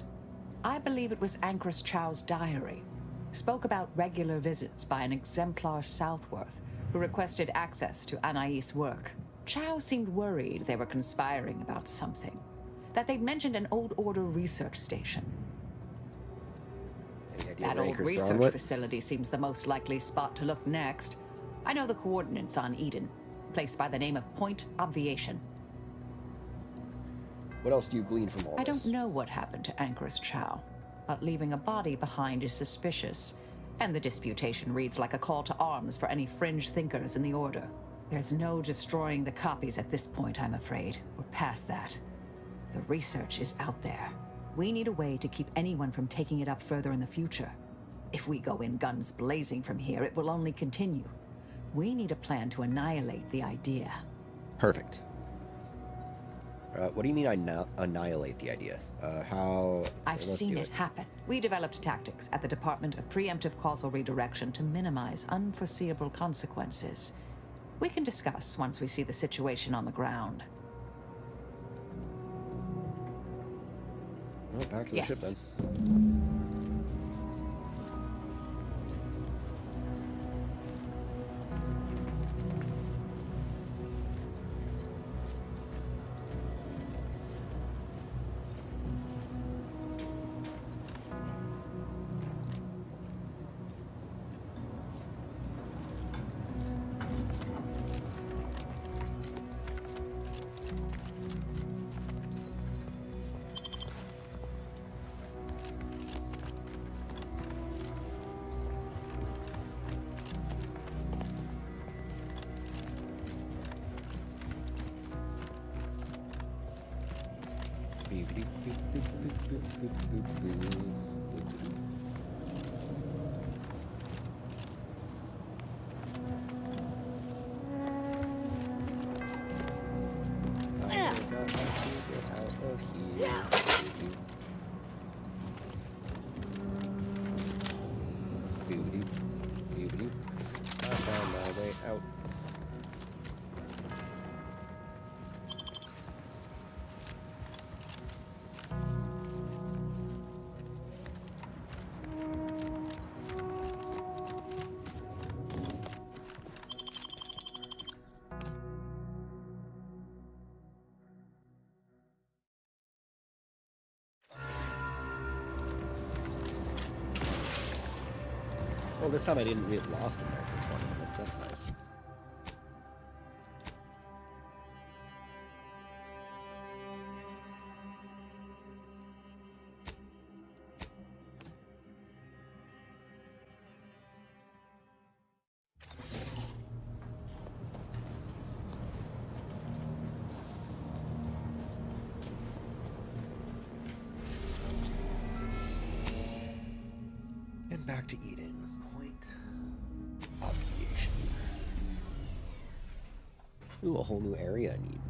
I believe it was Anchor's Chow's diary. Spoke about regular visits by an exemplar Southworth, who requested access to Anais' work. Chow seemed worried they were conspiring about something. That they'd mentioned an old Order research station. idea That where old Anchor's throwing research what? facility seems the most likely spot to look next. I know the coordinates on Eden. Place by the name of Point Obviation. What else do you glean from all I this? don't know what happened to Anchor's Chow, but leaving a body behind is suspicious. And the disputation reads like a call to arms for any fringe thinkers in the Order. There's no destroying the copies at this point, I'm afraid. We're past that. The research is out there. We need a way to keep anyone from taking it up further in the future. If we go in guns blazing from here, it will only continue. We need a plan to annihilate the idea. Perfect. What do you mean annihilate the idea? How... I've let's seen do it happen. We developed tactics at the Department of Preemptive Causal Redirection to minimize unforeseeable consequences. We can discuss once we see the situation on the ground. Well, back to the ship Yes. then. I found my way out. Well, this time I didn't get lost in there for 20 minutes. That's nice. And back to Eden. Point Obviation. Ooh, a whole new area in Eden.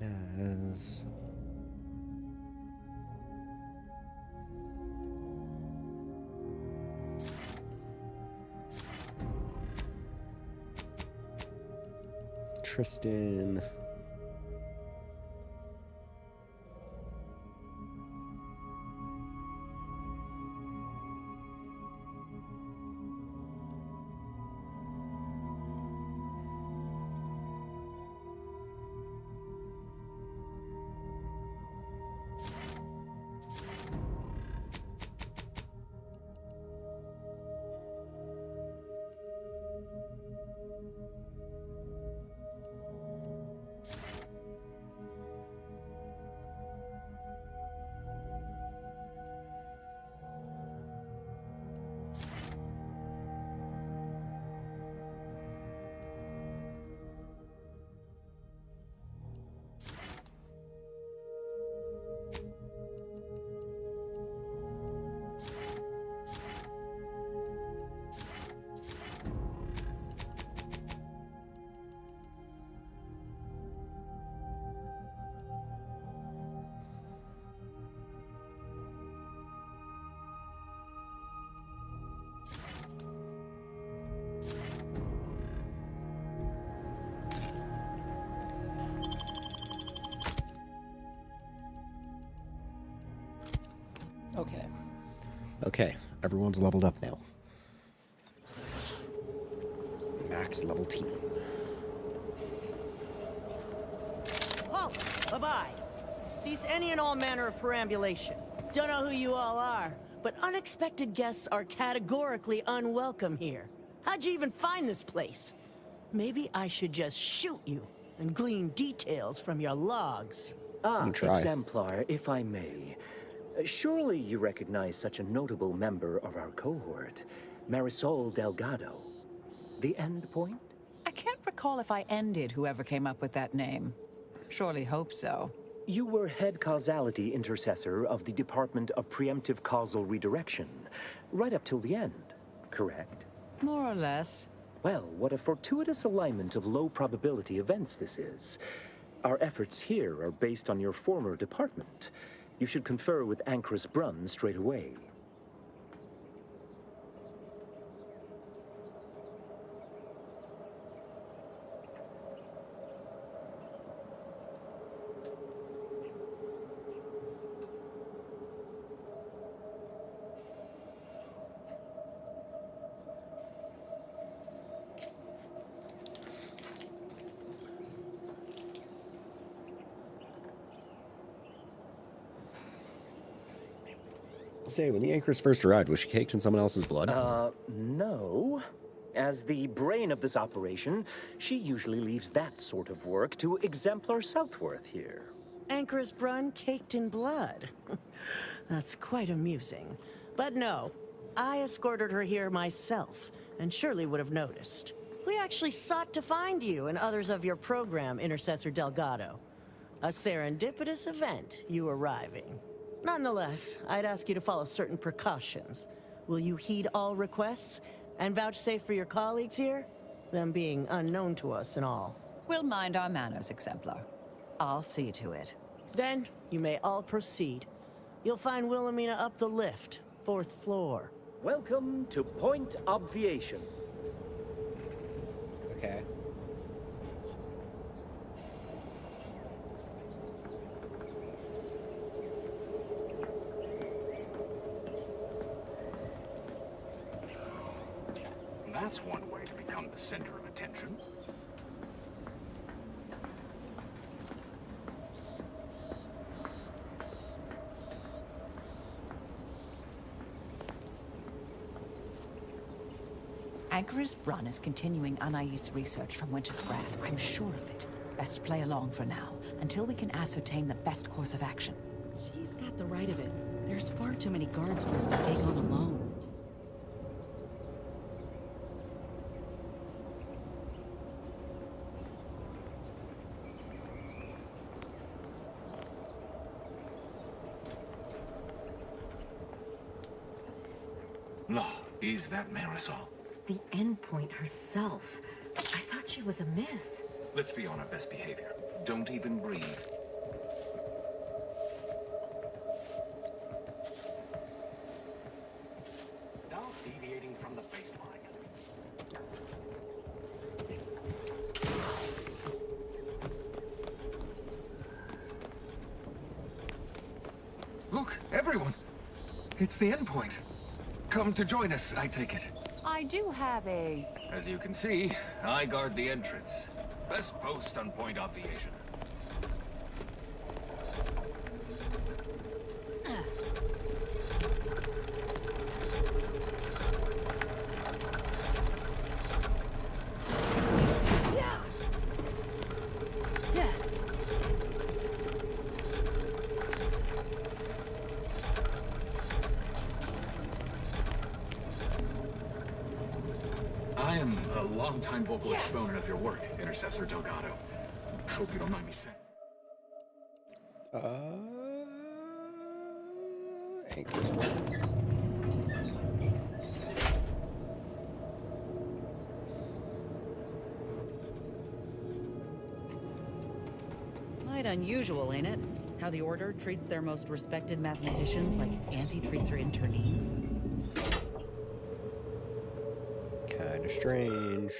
As Tristan. Okay. Okay, everyone's leveled up now. Max level team. Halt! Bye-bye. Cease any and all manner of perambulation. Don't know who you all are, but unexpected guests are categorically unwelcome here. How'd you even find this place? Maybe I should just shoot you and glean details from your logs. Exemplar, if I may. Surely you recognize such a notable member of our cohort, Marisol Delgado. The end point? I can't recall if I ended whoever came up with that name. Surely hope so. You were head causality intercessor of the Department of Preemptive Causal Redirection, right up till the end, correct? More or less. Well, what a fortuitous alignment of low probability events this is. Our efforts here are based on your former department. You should confer with Ancrus Brunn straight away. Say, when the Anchors first arrived, was she caked in someone else's blood? No. As the brain of this operation, she usually leaves that sort of work to Exemplar Southworth here. Ancrus Brunn caked in blood. That's quite amusing. But no, I escorted her here myself, and surely would have noticed. We actually sought to find you and others of your program, Intercessor Delgado. A serendipitous event, you arriving. Nonetheless, I'd ask you to follow certain precautions. Will you heed all requests and vouchsafe for your colleagues here? Them being unknown to us and all. We'll mind our manners, Exemplar. I'll see to it. Then, you may all proceed. You'll find Wilhelmina up the lift, 4th floor. Welcome to Point Obviation. Okay. That's one way to become the center of attention. Ancrus Brunn is continuing Anais' research from Winter's Grasp. I'm sure of it. Best play along for now, until we can ascertain the best course of action. She's got the right of it. There's far too many guards for us to take on alone. No, is that Marisol? The endpoint herself. I thought she was a myth. Let's be on our best behavior. Don't even breathe. Stop deviating from the baseline. Look, everyone! It's the endpoint. Come to join us, I take it. I do have a... As you can see, I guard the entrance. Best post on Point Obviation. I am a long-time vocal exponent of your work, Intercessor Delgado. I hope you don't mind me saying. Anchors. Quite unusual, ain't it? How the Order treats their most respected mathematicians like Auntie treats her internees. Kinda strange.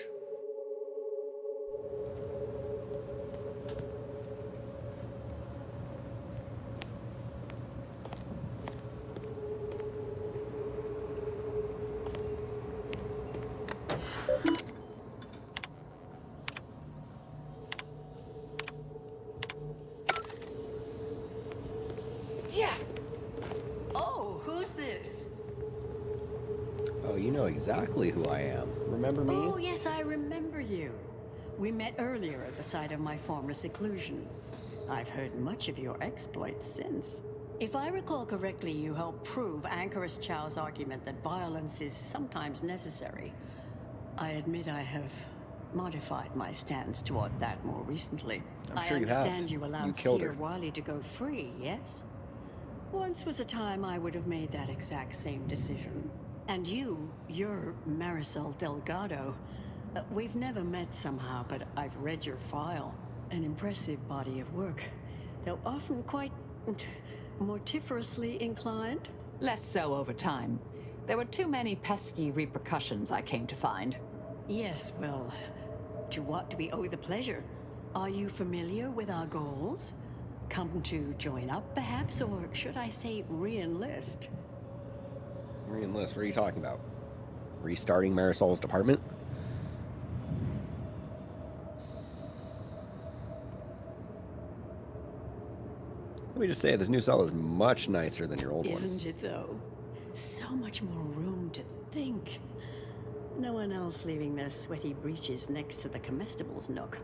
Yeah. Oh, who's this? Oh, you know exactly who I am. Remember me? Oh, yes, I remember you. We met earlier at the site of my former seclusion. I've heard much of your exploits since. If I recall correctly, you helped prove Anchorus Chow's argument that violence is sometimes necessary. I admit I have modified my stance toward that more recently. I'm sure you have. I understand you allowed You killed Seer her. Wiley to go free, yes? Once was a time I would have made that exact same decision. And you're Marisol Delgado. We've never met somehow, but I've read your file. An impressive body of work, though often quite mortiferously inclined. Less so over time. There were too many pesky repercussions, I came to find. Yes, well, to what do we owe the pleasure? Are you familiar with our goals? Come to join up, perhaps, or should I say re-enlist? Re-enlist? What are you talking about? Restarting Marisol's department? Let me just say, this new cell is much nicer than your old one. Isn't it, though? So much more room to think. No one else leaving their sweaty breeches next to the comestibles nook.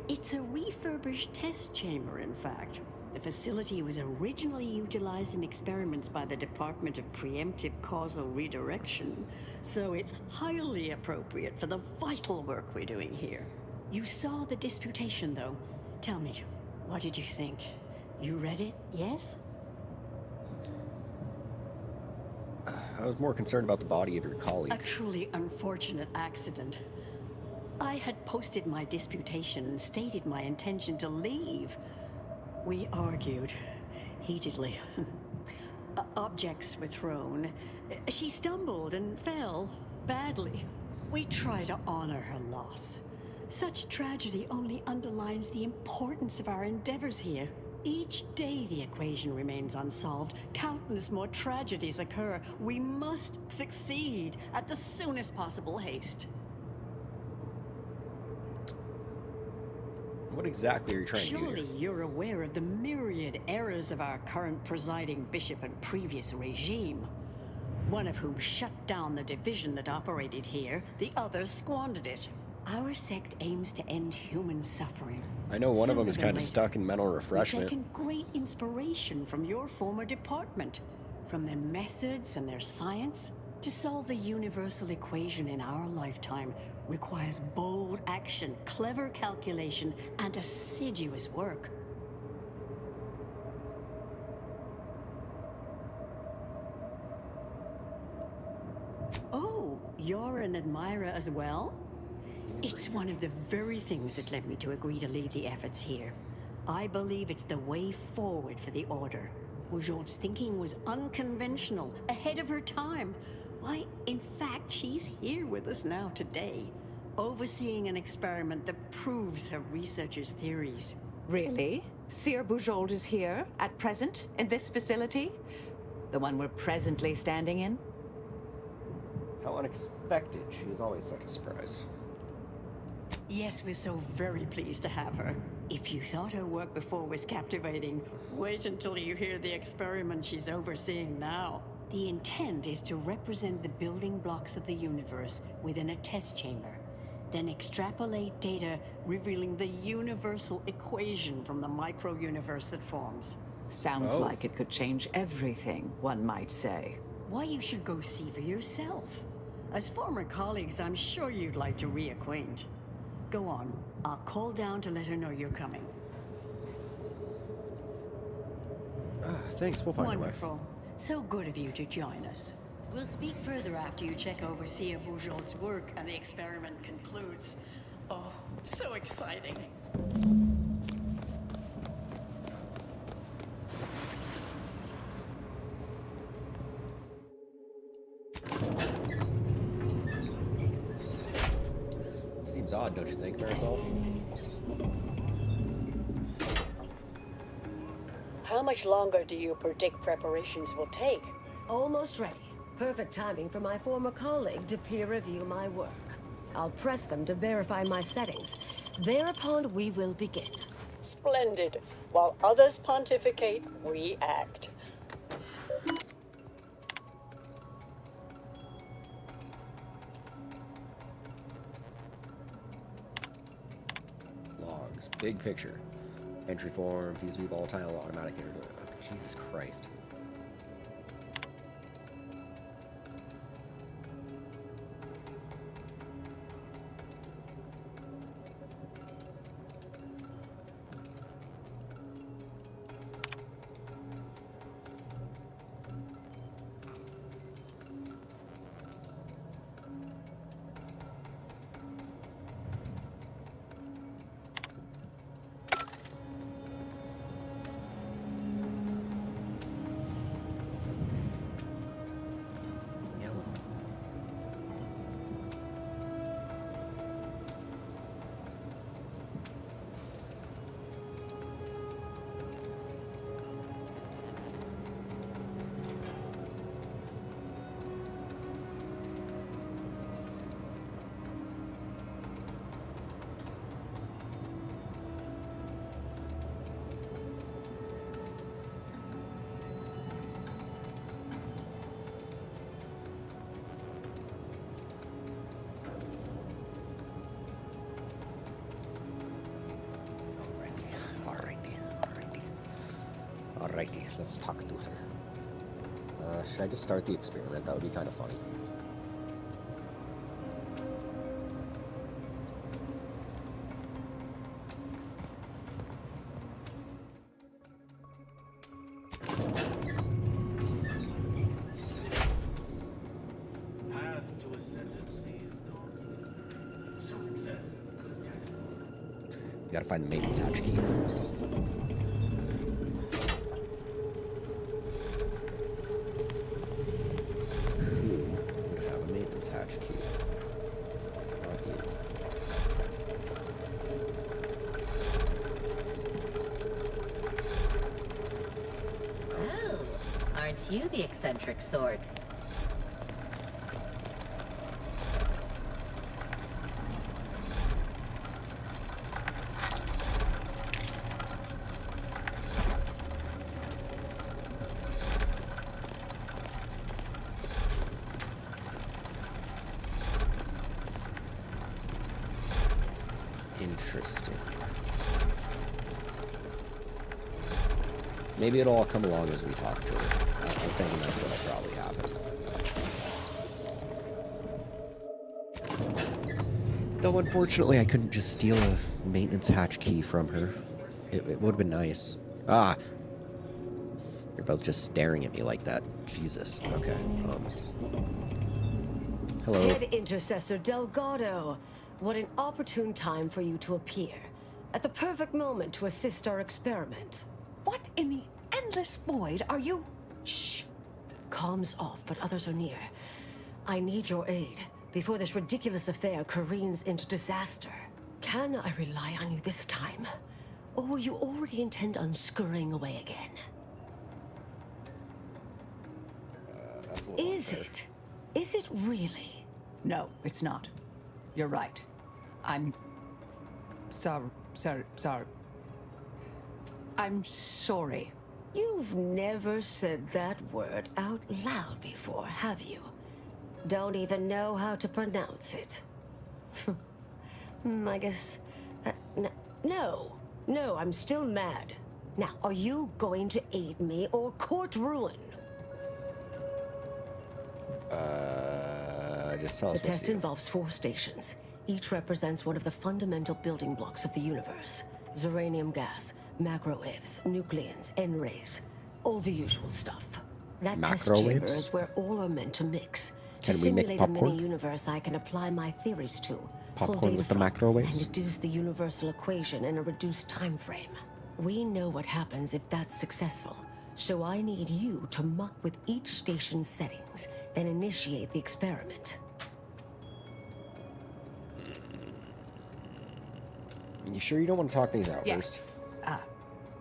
It's a refurbished test chamber, in fact. The facility was originally utilized in experiments by the Department of Preemptive Causal Redirection, so it's highly appropriate for the vital work we're doing here. You saw the disputation, though. Tell me, what did you think? You read it, yes? I was more concerned about the body of your colleague. A truly unfortunate accident. I had posted my disputation and stated my intention to leave. We argued heatedly. Objects were thrown. She stumbled and fell badly. We try to honor her loss. Such tragedy only underlines the importance of our endeavors here. Each day the equation remains unsolved, countless more tragedies occur. We must succeed at the soonest possible haste. What exactly are you trying to do Surely here? you're aware of the myriad errors of our current presiding bishop and previous regime. One of whom shut down the division that operated here, the other squandered it. Our sect aims to end human suffering. I know one of them is Sooner than kind of later. stuck in mental We've refreshment. taken great inspiration from your former department, from their methods and their science. To solve the universal equation in our lifetime requires bold action, clever calculation, and assiduous work. Oh, you're an admirer as well? It's one of the very things that led me to agree to lead the efforts here. I believe it's the way forward for the Order. Bujold's thinking was unconventional, ahead of her time. Why, in fact, she's here with us now today, overseeing an experiment that proves her researchers' theories. Really? Seer Bujold is here, at present, in this facility? The one we're presently standing in? How unexpected. She is always such a surprise. Yes, we're so very pleased to have her. If you thought her work before was captivating, wait until you hear the experiment she's overseeing now. The intent is to represent the building blocks of the universe within a test chamber, then extrapolate data revealing the universal equation from the micro-universe that forms. Sounds like it could change everything, one might say. Why, you should go see for yourself. As former colleagues, I'm sure you'd like to reacquaint. Go on. I'll call down to let her know you're coming. Thanks, we'll find a way. Wonderful. So good of you to join us. We'll speak further after you check over Seer Bujold's work and the experiment concludes. Oh, so exciting. Seems odd, don't you think, Marisol? How much longer do you predict preparations will take? Almost ready. Perfect timing for my former colleague to peer review my work. I'll press them to verify my settings. Thereupon, we will begin. splendid. While others pontificate, we act. Logs. Big picture. Entry form, fuse to be volatile, automatic internet. Oh, Jesus Christ. Alrighty, let's talk to her. Should I just start the experiment? That would be kind of funny. Path to ascendancy is known. So it says in the good textbook. You gotta find the maintenance hatch key. Aren't you the eccentric sort? Interesting. Maybe it'll all come along as we talk to her. I'm thinking that's what'll probably happen. Though unfortunately I couldn't just steal a maintenance hatch key from her. It would have been nice. Ah! You're both just staring at me like that. Jesus. Okay. Hello. Head Intercessor Delgado. What an opportune time for you to appear. At the perfect moment to assist our experiment. What in the endless void are you? Shh. Comms off, but others are near. I need your aid before this ridiculous affair careens into disaster. Can I rely on you this time? Or will you already intend on scurrying away again? That's a little Is it? Is it really? No, it's not. You're right. I'm sorry. I'm sorry. You've never said that word out loud before, have you? Don't even know how to pronounce it. I guess... No, I'm still mad. Now, are you going to aid me or court ruin? Just tell us The test involves 4 stations. Each represents one of the fundamental building blocks of the universe. Zeranium gas, macrowaves, nucleons, N-rays. All the usual stuff. That test chamber is where all are meant to mix. To simulate a mini-universe I can apply my theories to. Popcorn with the macrowaves? And deduce the universal equation in a reduced time frame. We know what happens if that's successful. So I need you to muck with each station's settings, then initiate the experiment. You sure you don't want to talk things out Yes.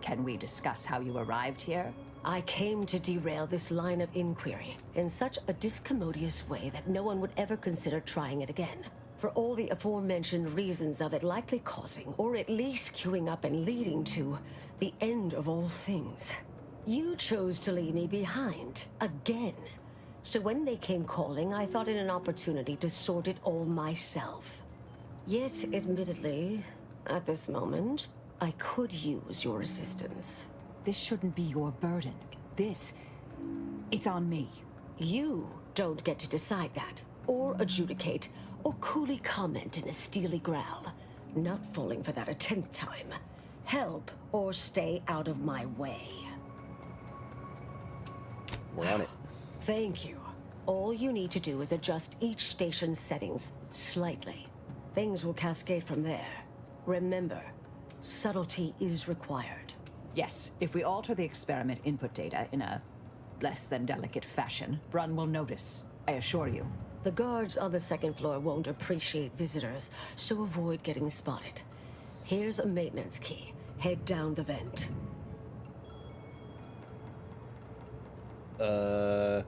Can we discuss how you arrived here? I came to derail this line of inquiry in such a discommodious way that no one would ever consider trying it again. For all the aforementioned reasons of it likely causing, or at least queuing up and leading to, the end of all things. You chose to leave me behind, again. So when they came calling, I thought it an opportunity to sort it all myself. Yet, admittedly, at this moment, I could use your assistance. This shouldn't be your burden. It's on me. You don't get to decide that, or adjudicate, or coolly comment in a steely growl. Not falling for that a 10th time. Help, or stay out of my way. We're on it. Thank you. All you need to do is adjust each station's settings slightly. Things will cascade from there. Remember, subtlety is required. Yes, if we alter the experiment input data in a less than delicate fashion, Brun will notice, I assure you. The guards on the second floor won't appreciate visitors, so avoid getting spotted. Here's a maintenance key. Head down the vent.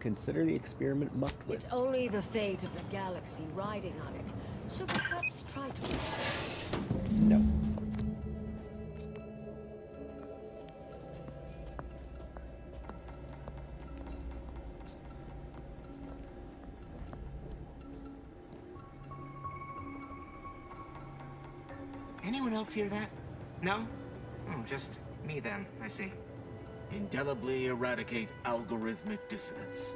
Consider the experiment mucked with. It's only the fate of the galaxy riding on it, so perhaps try to... No. Anyone else hear that? No? Oh, just me then, I see. Indelibly eradicate algorithmic dissonance.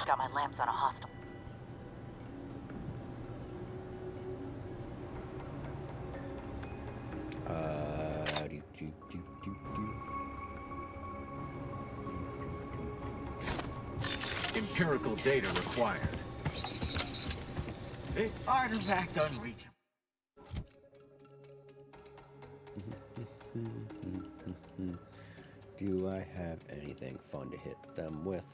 Got my lamps on a hostile. Empirical data required. It's artifact unreachable. Do I have anything fun to hit them with?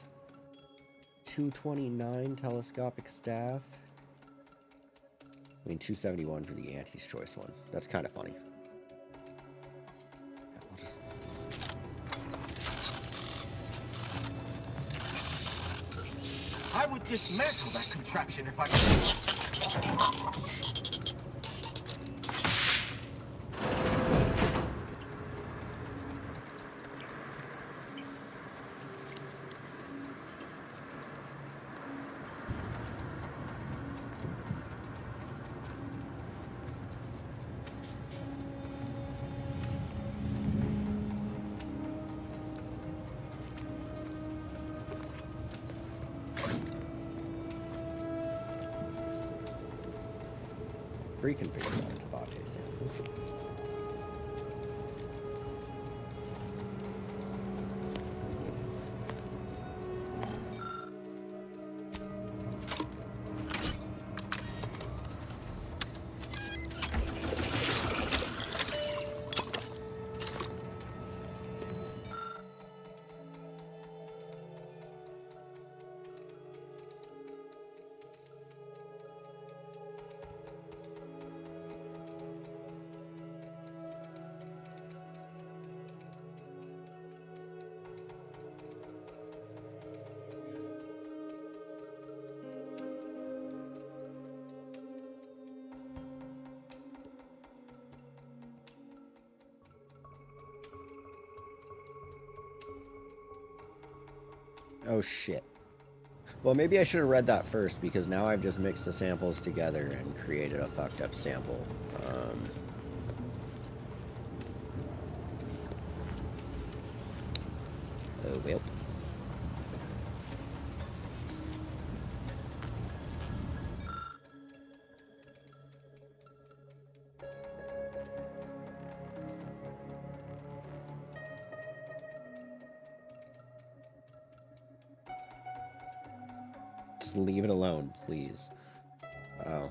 229 telescopic staff. I mean, 271 for the Auntie's Choice one. That's kind of funny. Yeah, we'll just... I would dismantle that contraption if I could. Reconfigure that to Tabate sample. Oh shit. Well, maybe I should have read that first, because now I've just mixed the samples together and created a fucked up sample. Oh well. Just leave it alone, please. Oh.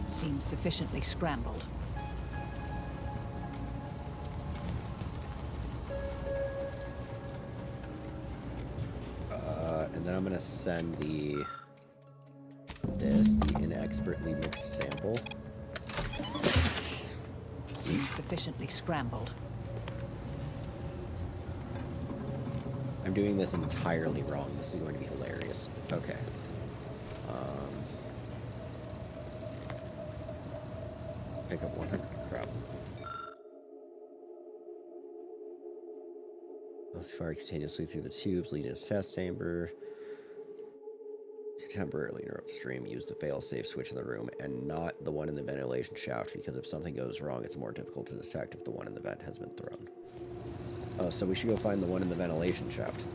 Seems sufficiently scrambled. And then I'm gonna send the inexpertly mixed sample. seems sufficiently scrambled. I'm doing this entirely wrong. This is going to be hilarious. Okay. Pick up 100. Crap. Must be fired continuously through the tubes leading to the test chamber. To temporarily interrupt the stream, use the fail-safe switch in the room and not the one in the ventilation shaft, because if something goes wrong, it's more difficult to detect if the one in the vent has been thrown. Oh, so we should go find the one in the ventilation shaft.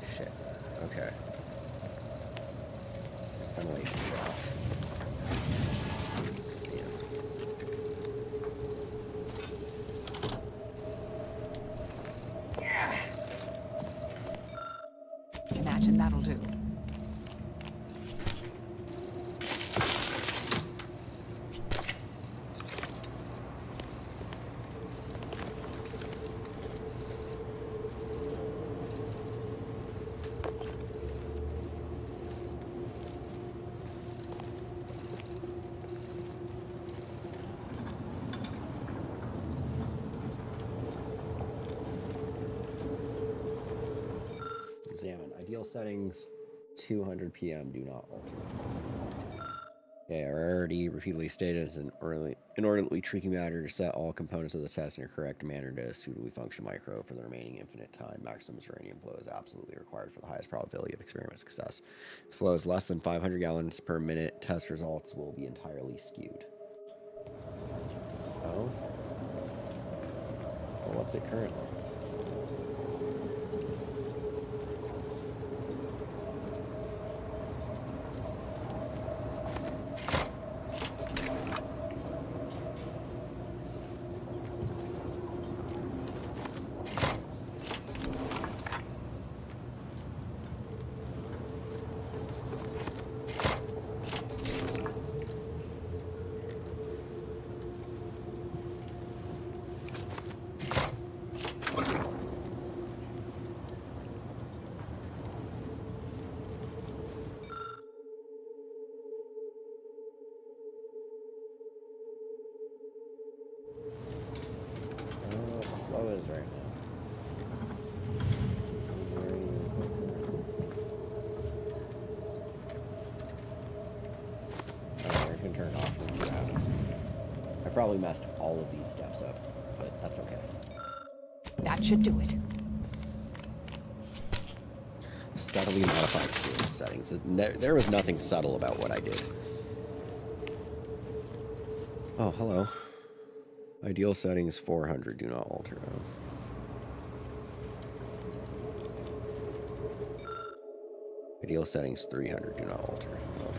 Shit. Okay. There's the ventilation shaft. Imagine that'll do. Examine. Ideal settings, 200 p.m. Do not alter. Okay, I already repeatedly stated as an inordinately tricky matter to set all components of the test in a correct manner to suitably function micro for the remaining infinite time. Maximum uranium flow is absolutely required for the highest probability of experiment success. If the flow is less than 500 gallons per minute, test results will be entirely skewed. Oh? Well, what's it currently? Flow is right now. Alright, we're gonna turn it off and see what happens. I probably messed all of these steps up, but that's okay. That should do it. Subtly modified cooling settings. There was nothing subtle about what I did. Oh, hello. Ideal settings 400, do not alter. Ideal settings 300, do not alter. Oh.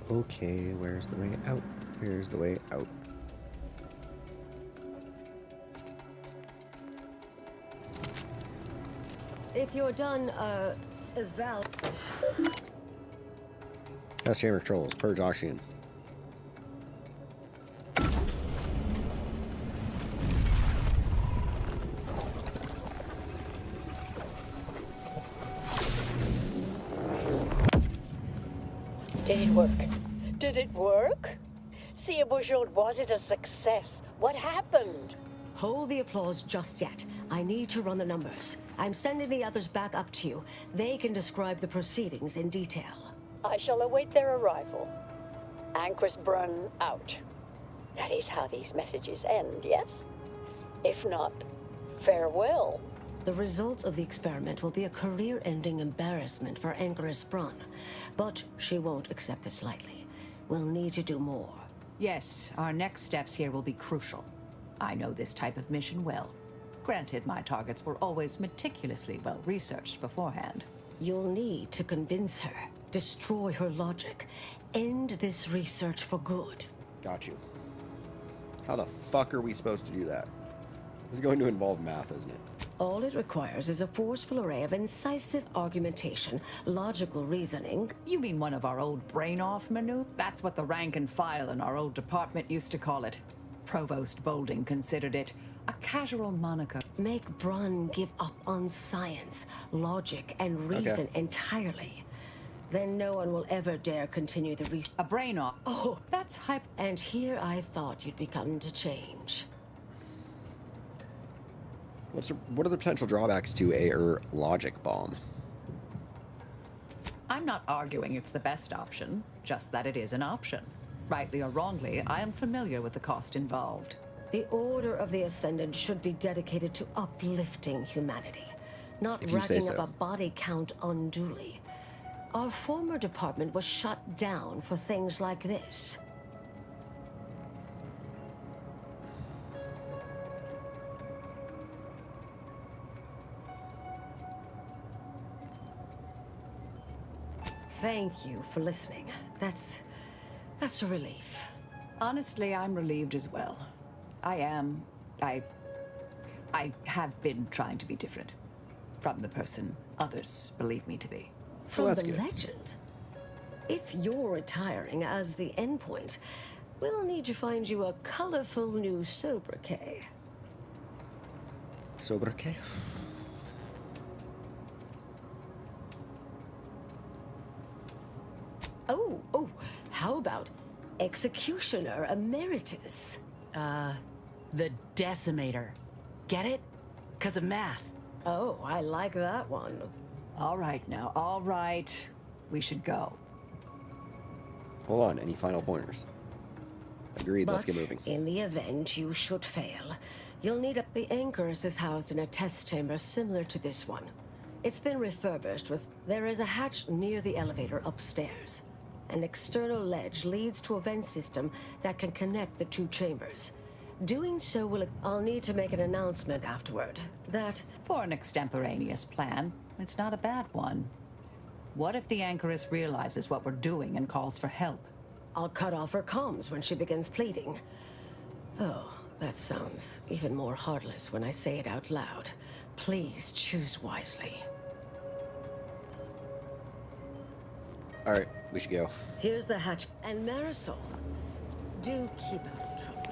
Okay, where's the way out? Here's the way out. If you're done, eval... Test chamber controls. Purge oxygen. Did it work? Did it work? See, Bouchard, was it a success? What happened? Hold the applause just yet. I need to run the numbers. I'm sending the others back up to you. They can describe the proceedings in detail. I shall await their arrival. Anchor's Brun out. That is how these messages end, yes? If not, farewell. The results of the experiment will be a career-ending embarrassment for Anchoress Brun, but she won't accept this lightly. We'll need to do more. Yes, our next steps here will be crucial. I know this type of mission well. Granted, my targets were always meticulously well researched beforehand. You'll need to convince her, destroy her logic, end this research for good. Got you. How the fuck are we supposed to do that? This is going to involve math, isn't it? All it requires is a forceful array of incisive argumentation, logical reasoning. You mean one of our old brain-off maneuvers? That's what the rank and file in our old department used to call it. Provost Bolding considered it a casual moniker. Make Brun give up on science, logic, and reason entirely. Then no one will ever dare continue the research. A brain-off? Oh, that's hype. And here I thought you'd be coming to change. What are the potential drawbacks to a logic bomb? I'm not arguing it's the best option, just that it is an option. Rightly or wrongly, I am familiar with the cost involved. The Order of the Ascendant should be dedicated to uplifting humanity, not If you say racking up so. a body count unduly. Our former department was shut down for things like this. Thank you for listening. That's a relief. Honestly, I'm relieved as well. I have been trying to be different. From the person others believe me to be. From that's the good. legend. If you're retiring as the endpoint, we'll need to find you a colorful new sobriquet. Sobriquet? Oh, how about Executioner Emeritus? The Decimator. Get it? 'Cause of math. Oh, I like that one. All right now, all right. We should go. Hold on, any final pointers? Agreed, let's get But moving. in the event you should fail, you'll need the Anchoress is housed in a test chamber similar to this one. It's been refurbished with... There is a hatch near the elevator upstairs. An external ledge leads to a vent system that can connect the two chambers. Doing so will... I'll need to make an announcement afterward. That... For an extemporaneous plan, it's not a bad one. What if the Anchoress realizes what we're doing and calls for help? I'll cut off her comms when she begins pleading. Oh, that sounds even more heartless when I say it out loud. Please choose wisely. Alright, we should go. Here's the hatch. And Marisol, do keep out of trouble.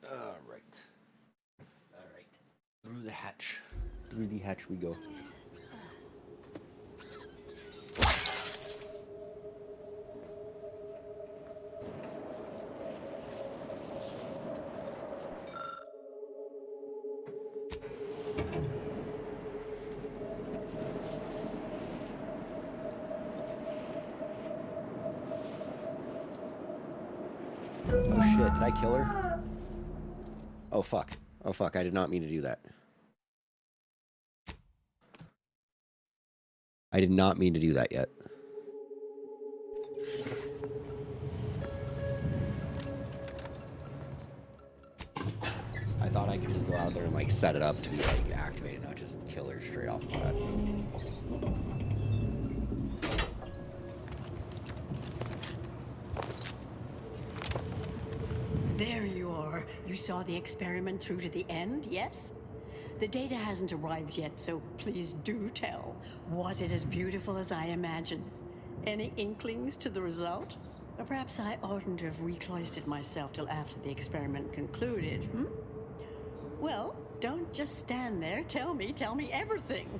Alright. Alright. Through the hatch. Through the hatch we go. Oh shit, did I kill her? Oh fuck. Oh fuck, I did not mean to do that. I did not mean to do that yet. I thought I can just go out there and like set it up to be like activated, not just kill her straight off the bat. There you are. You saw the experiment through to the end, yes? The data hasn't arrived yet, so please do tell. Was it as beautiful as I imagined? Any inklings to the result? Or perhaps I oughtn't have recloistered myself till after the experiment concluded, hmm? Well, don't just stand there. Tell me everything.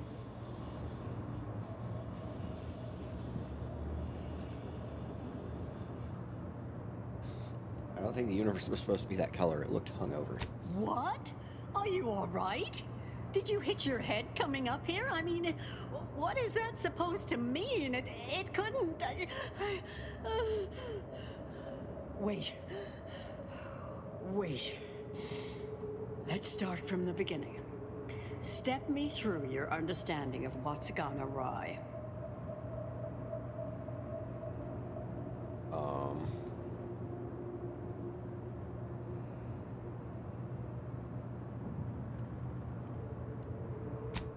I don't think the universe was supposed to be that color. It looked hungover. What? Are you all right? Did you hit your head coming up here? I mean, what is that supposed to mean? It couldn't... Wait. Let's start from the beginning. Step me through your understanding of what's gone awry.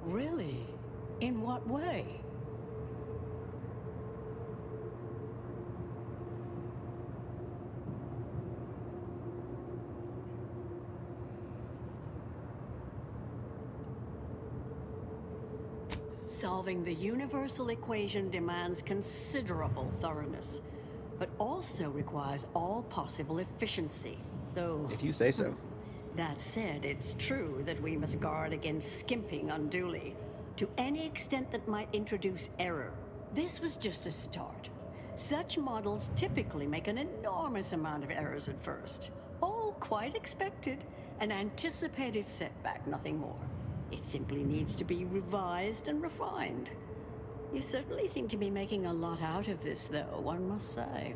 Really? In what way? Solving the universal equation demands considerable thoroughness, but also requires all possible efficiency, though... If you say so. That said, it's true that we must guard against skimping unduly, to any extent that might introduce error. This was just a start. Such models typically make an enormous amount of errors at first. All quite expected, an anticipated setback, nothing more. It simply needs to be revised and refined. You certainly seem to be making a lot out of this, though, one must say.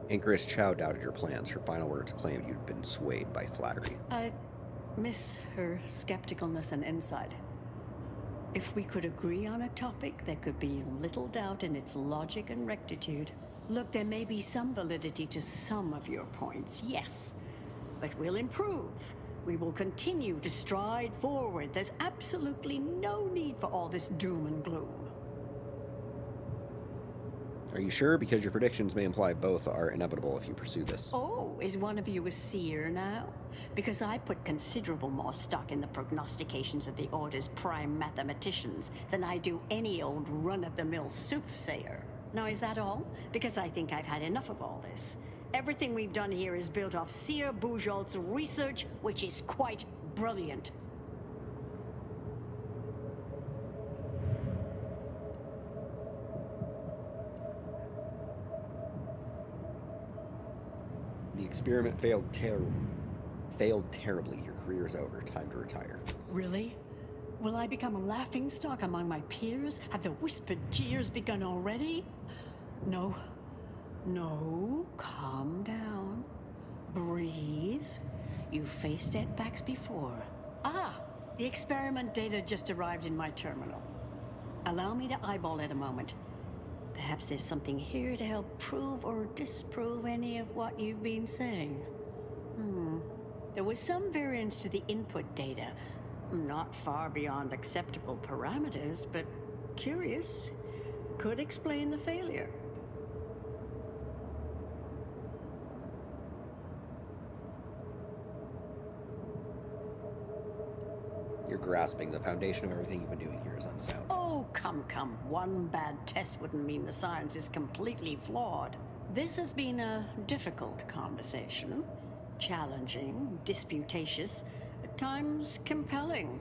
Anchoress Chow doubted your plans. Her final words claimed you'd been swayed by flattery. I miss her skepticalness and insight. If we could agree on a topic, there could be little doubt in its logic and rectitude. Look, there may be some validity to some of your points, yes. But we'll improve. We will continue to stride forward. There's absolutely no need for all this doom and gloom. Are you sure? Because your predictions may imply both are inevitable if you pursue this. Oh, is one of you a seer now? Because I put considerable more stock in the prognostications of the Order's prime mathematicians than I do any old run-of-the-mill soothsayer. Now, is that all? Because I think I've had enough of all this. Everything we've done here is built off Seer Bujold's research, which is quite brilliant. The experiment failed terribly. Your career's over. Time to retire. Really? Will I become a laughingstock among my peers? Have the whispered jeers begun already? No. No. Calm down. Breathe. You've faced setbacks before. Ah! The experiment data just arrived in my terminal. Allow me to eyeball it a moment. Perhaps there's something here to help prove or disprove any of what you've been saying. There was some variance to the input data. Not far beyond acceptable parameters, but curious. Could explain the failure. You're grasping. The foundation of everything you've been doing here is unsound. Oh, come. One bad test wouldn't mean the science is completely flawed. This has been a difficult conversation. Challenging, disputatious, at times compelling.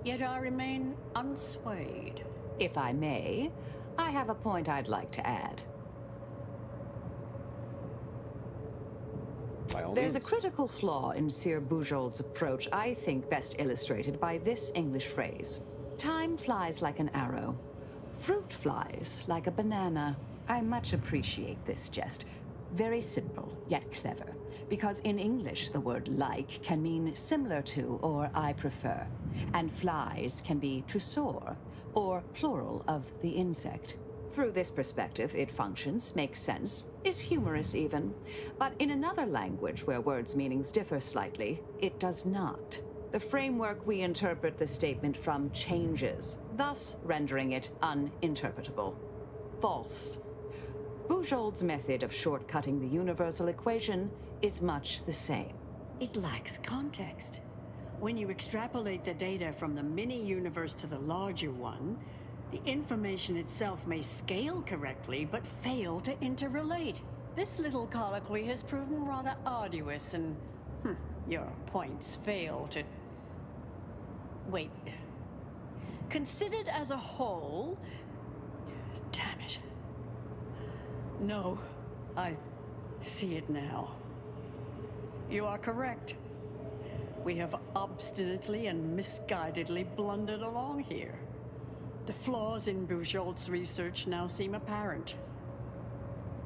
Yet I remain unswayed. If I may, I have a point I'd like to add. There's a critical flaw in Seer Bujold's approach I think best illustrated by this English phrase. Time flies like an arrow. Fruit flies like a banana. I much appreciate this jest. Very simple, yet clever. Because in English, the word like can mean similar to or I prefer. And flies can be to soar, or plural of the insect. Through this perspective, it functions, makes sense, is humorous even. But in another language where words' meanings differ slightly, it does not. The framework we interpret the statement from changes, thus rendering it uninterpretable. False. Bujold's method of shortcutting the universal equation is much the same. It lacks context. When you extrapolate the data from the mini-universe to the larger one, the information itself may scale correctly, but fail to interrelate. This little colloquy has proven rather arduous, and your points fail to... Wait. Considered as a whole... Damn it. No, I see it now. You are correct. We have obstinately and misguidedly blundered along here. The flaws in Bujold's research now seem apparent.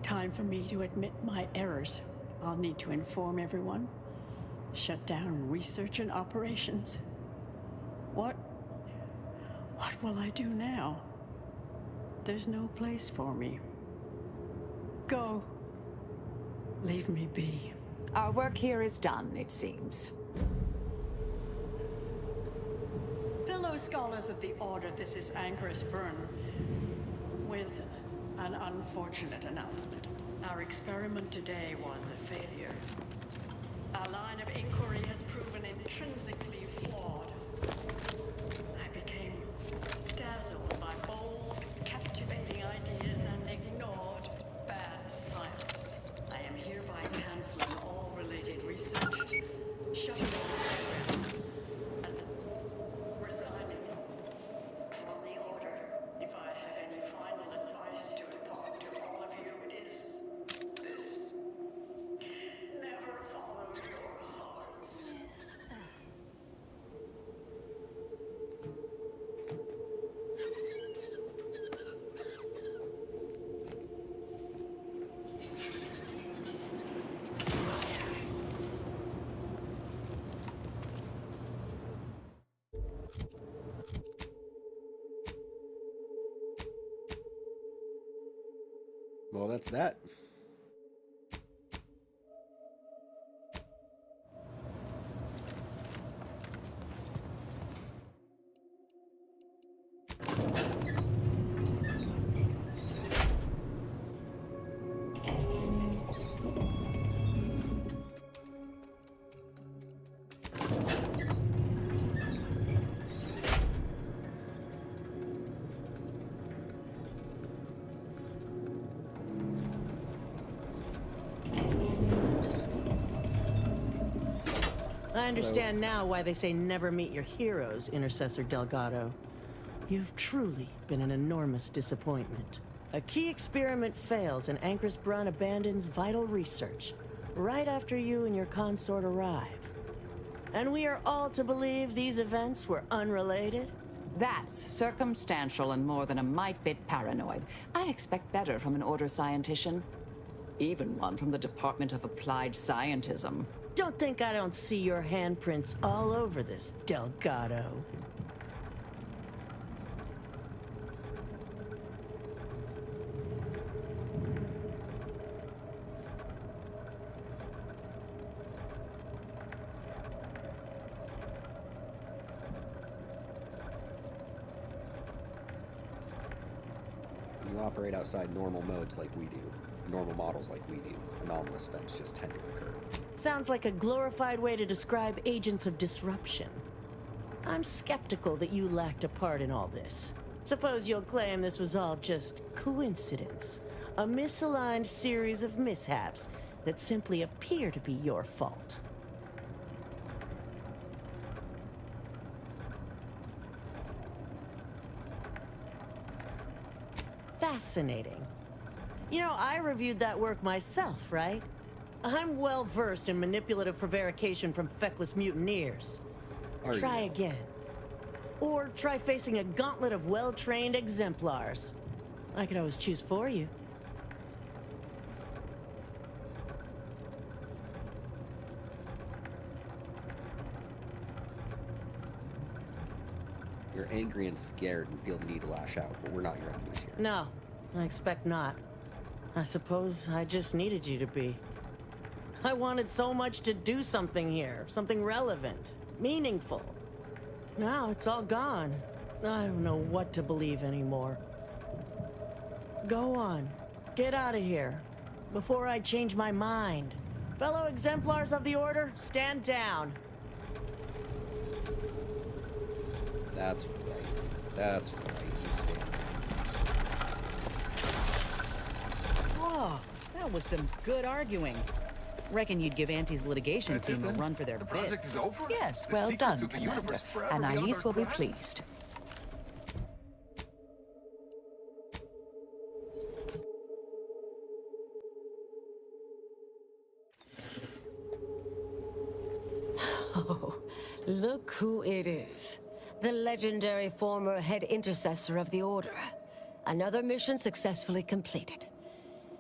Time for me to admit my errors. I'll need to inform everyone. Shut down research and operations. What will I do now? There's no place for me. Go. Leave me be. Our work here is done, it seems. Fellow scholars of the Order, this is Anchorus Byrne, with an unfortunate announcement. Our experiment today was a failure. Our line of inquiry has proven intrinsically flawed. I became dazzled by bold, captivating ideas and ignored bad science. I am hereby canceling all related research, shutting all programs, and resigning from the Order. If I have any final advice to impart to all of you, it is this. Never follow your hearts. Well, that's that. I understand now why they say never meet your heroes, Intercessor Delgado. You've truly been an enormous disappointment. A key experiment fails and Anchorus Brun abandons vital research right after you and your consort arrive. And we are all to believe these events were unrelated? That's circumstantial and more than a mite bit paranoid. I expect better from an Order scientician. Even one from the Department of Applied Scientism. Don't think I don't see your handprints all over this, Delgado. You operate outside normal modes like we do. Normal models like we do. Anomalous events just tend to occur. Sounds like a glorified way to describe agents of disruption. I'm skeptical that you lacked a part in all this. Suppose you'll claim this was all just coincidence. A misaligned series of mishaps that simply appear to be your fault. Fascinating. You know, I reviewed that work myself, right? I'm well versed in manipulative prevarication from feckless mutineers. Try again. Or try facing a gauntlet of well-trained exemplars. I could always choose for you. You're angry and scared and feel the need to lash out, but we're not your enemies here. No, I expect not. I suppose I just needed you to be. I wanted so much to do something here, something relevant, meaningful. Now it's all gone. I don't know what to believe anymore. Go on. Get out of here. Before I change my mind. Fellow exemplars of the Order, stand down. That's right. That's right. You stand down. Oh, that was some good arguing. Reckon you'd give Auntie's litigation team a run for their bits. The project is over? Yes, The well secrets done, of the Commander. universe forever Anais beyond will our be grasp? pleased. Oh, look who it is. The legendary former head intercessor of the Order. Another mission successfully completed.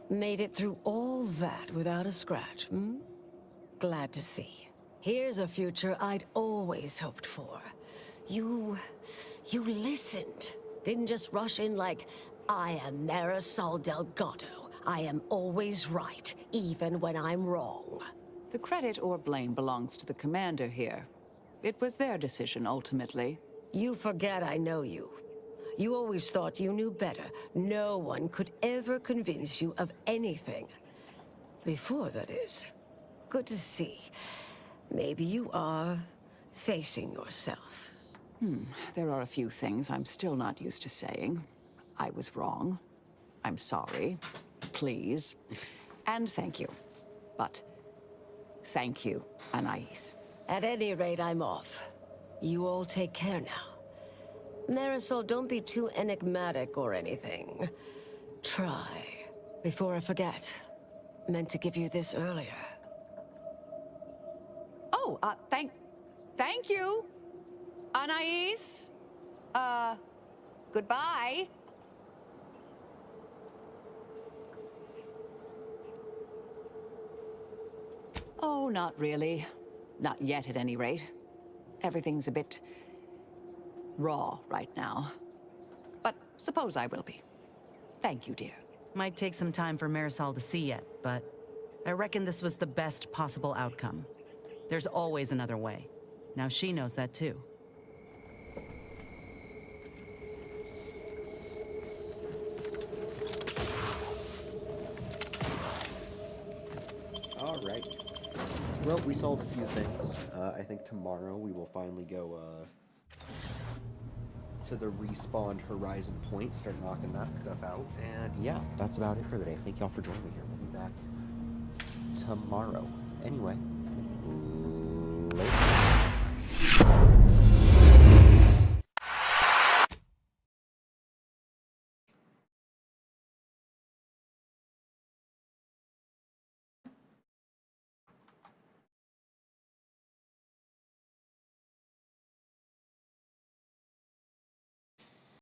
Made it through all that without a scratch, hmm? Glad to see. Here's a future I'd always hoped for. You listened. Didn't just rush in like, I am Marisol Delgado. I am always right, even when I'm wrong. The credit or blame belongs to the commander here. It was their decision, ultimately. You forget I know you. You always thought you knew better. No one could ever convince you of anything. Before, that is. Good to see. Maybe you are facing yourself. There are a few things I'm still not used to saying. I was wrong. I'm sorry. Please. And thank you. But thank you, Anais. At any rate, I'm off. You all take care now. Marisol, don't be too enigmatic or anything. Try. Before I forget. Meant to give you this earlier. Oh, thank you, Anais. Goodbye. Oh, not really. Not yet, at any rate. Everything's a bit raw right now. But suppose I will be. Thank you, dear. Might take some time for Marisol to see yet, but I reckon this was the best possible outcome. There's always another way. Now she knows that too. All right. Well, we solved a few things. I think tomorrow we will finally go to the respawned Horizon Point, start knocking that stuff out. And yeah, that's about it for the day. Thank y'all for joining me here. We'll be back tomorrow. Anyway, later.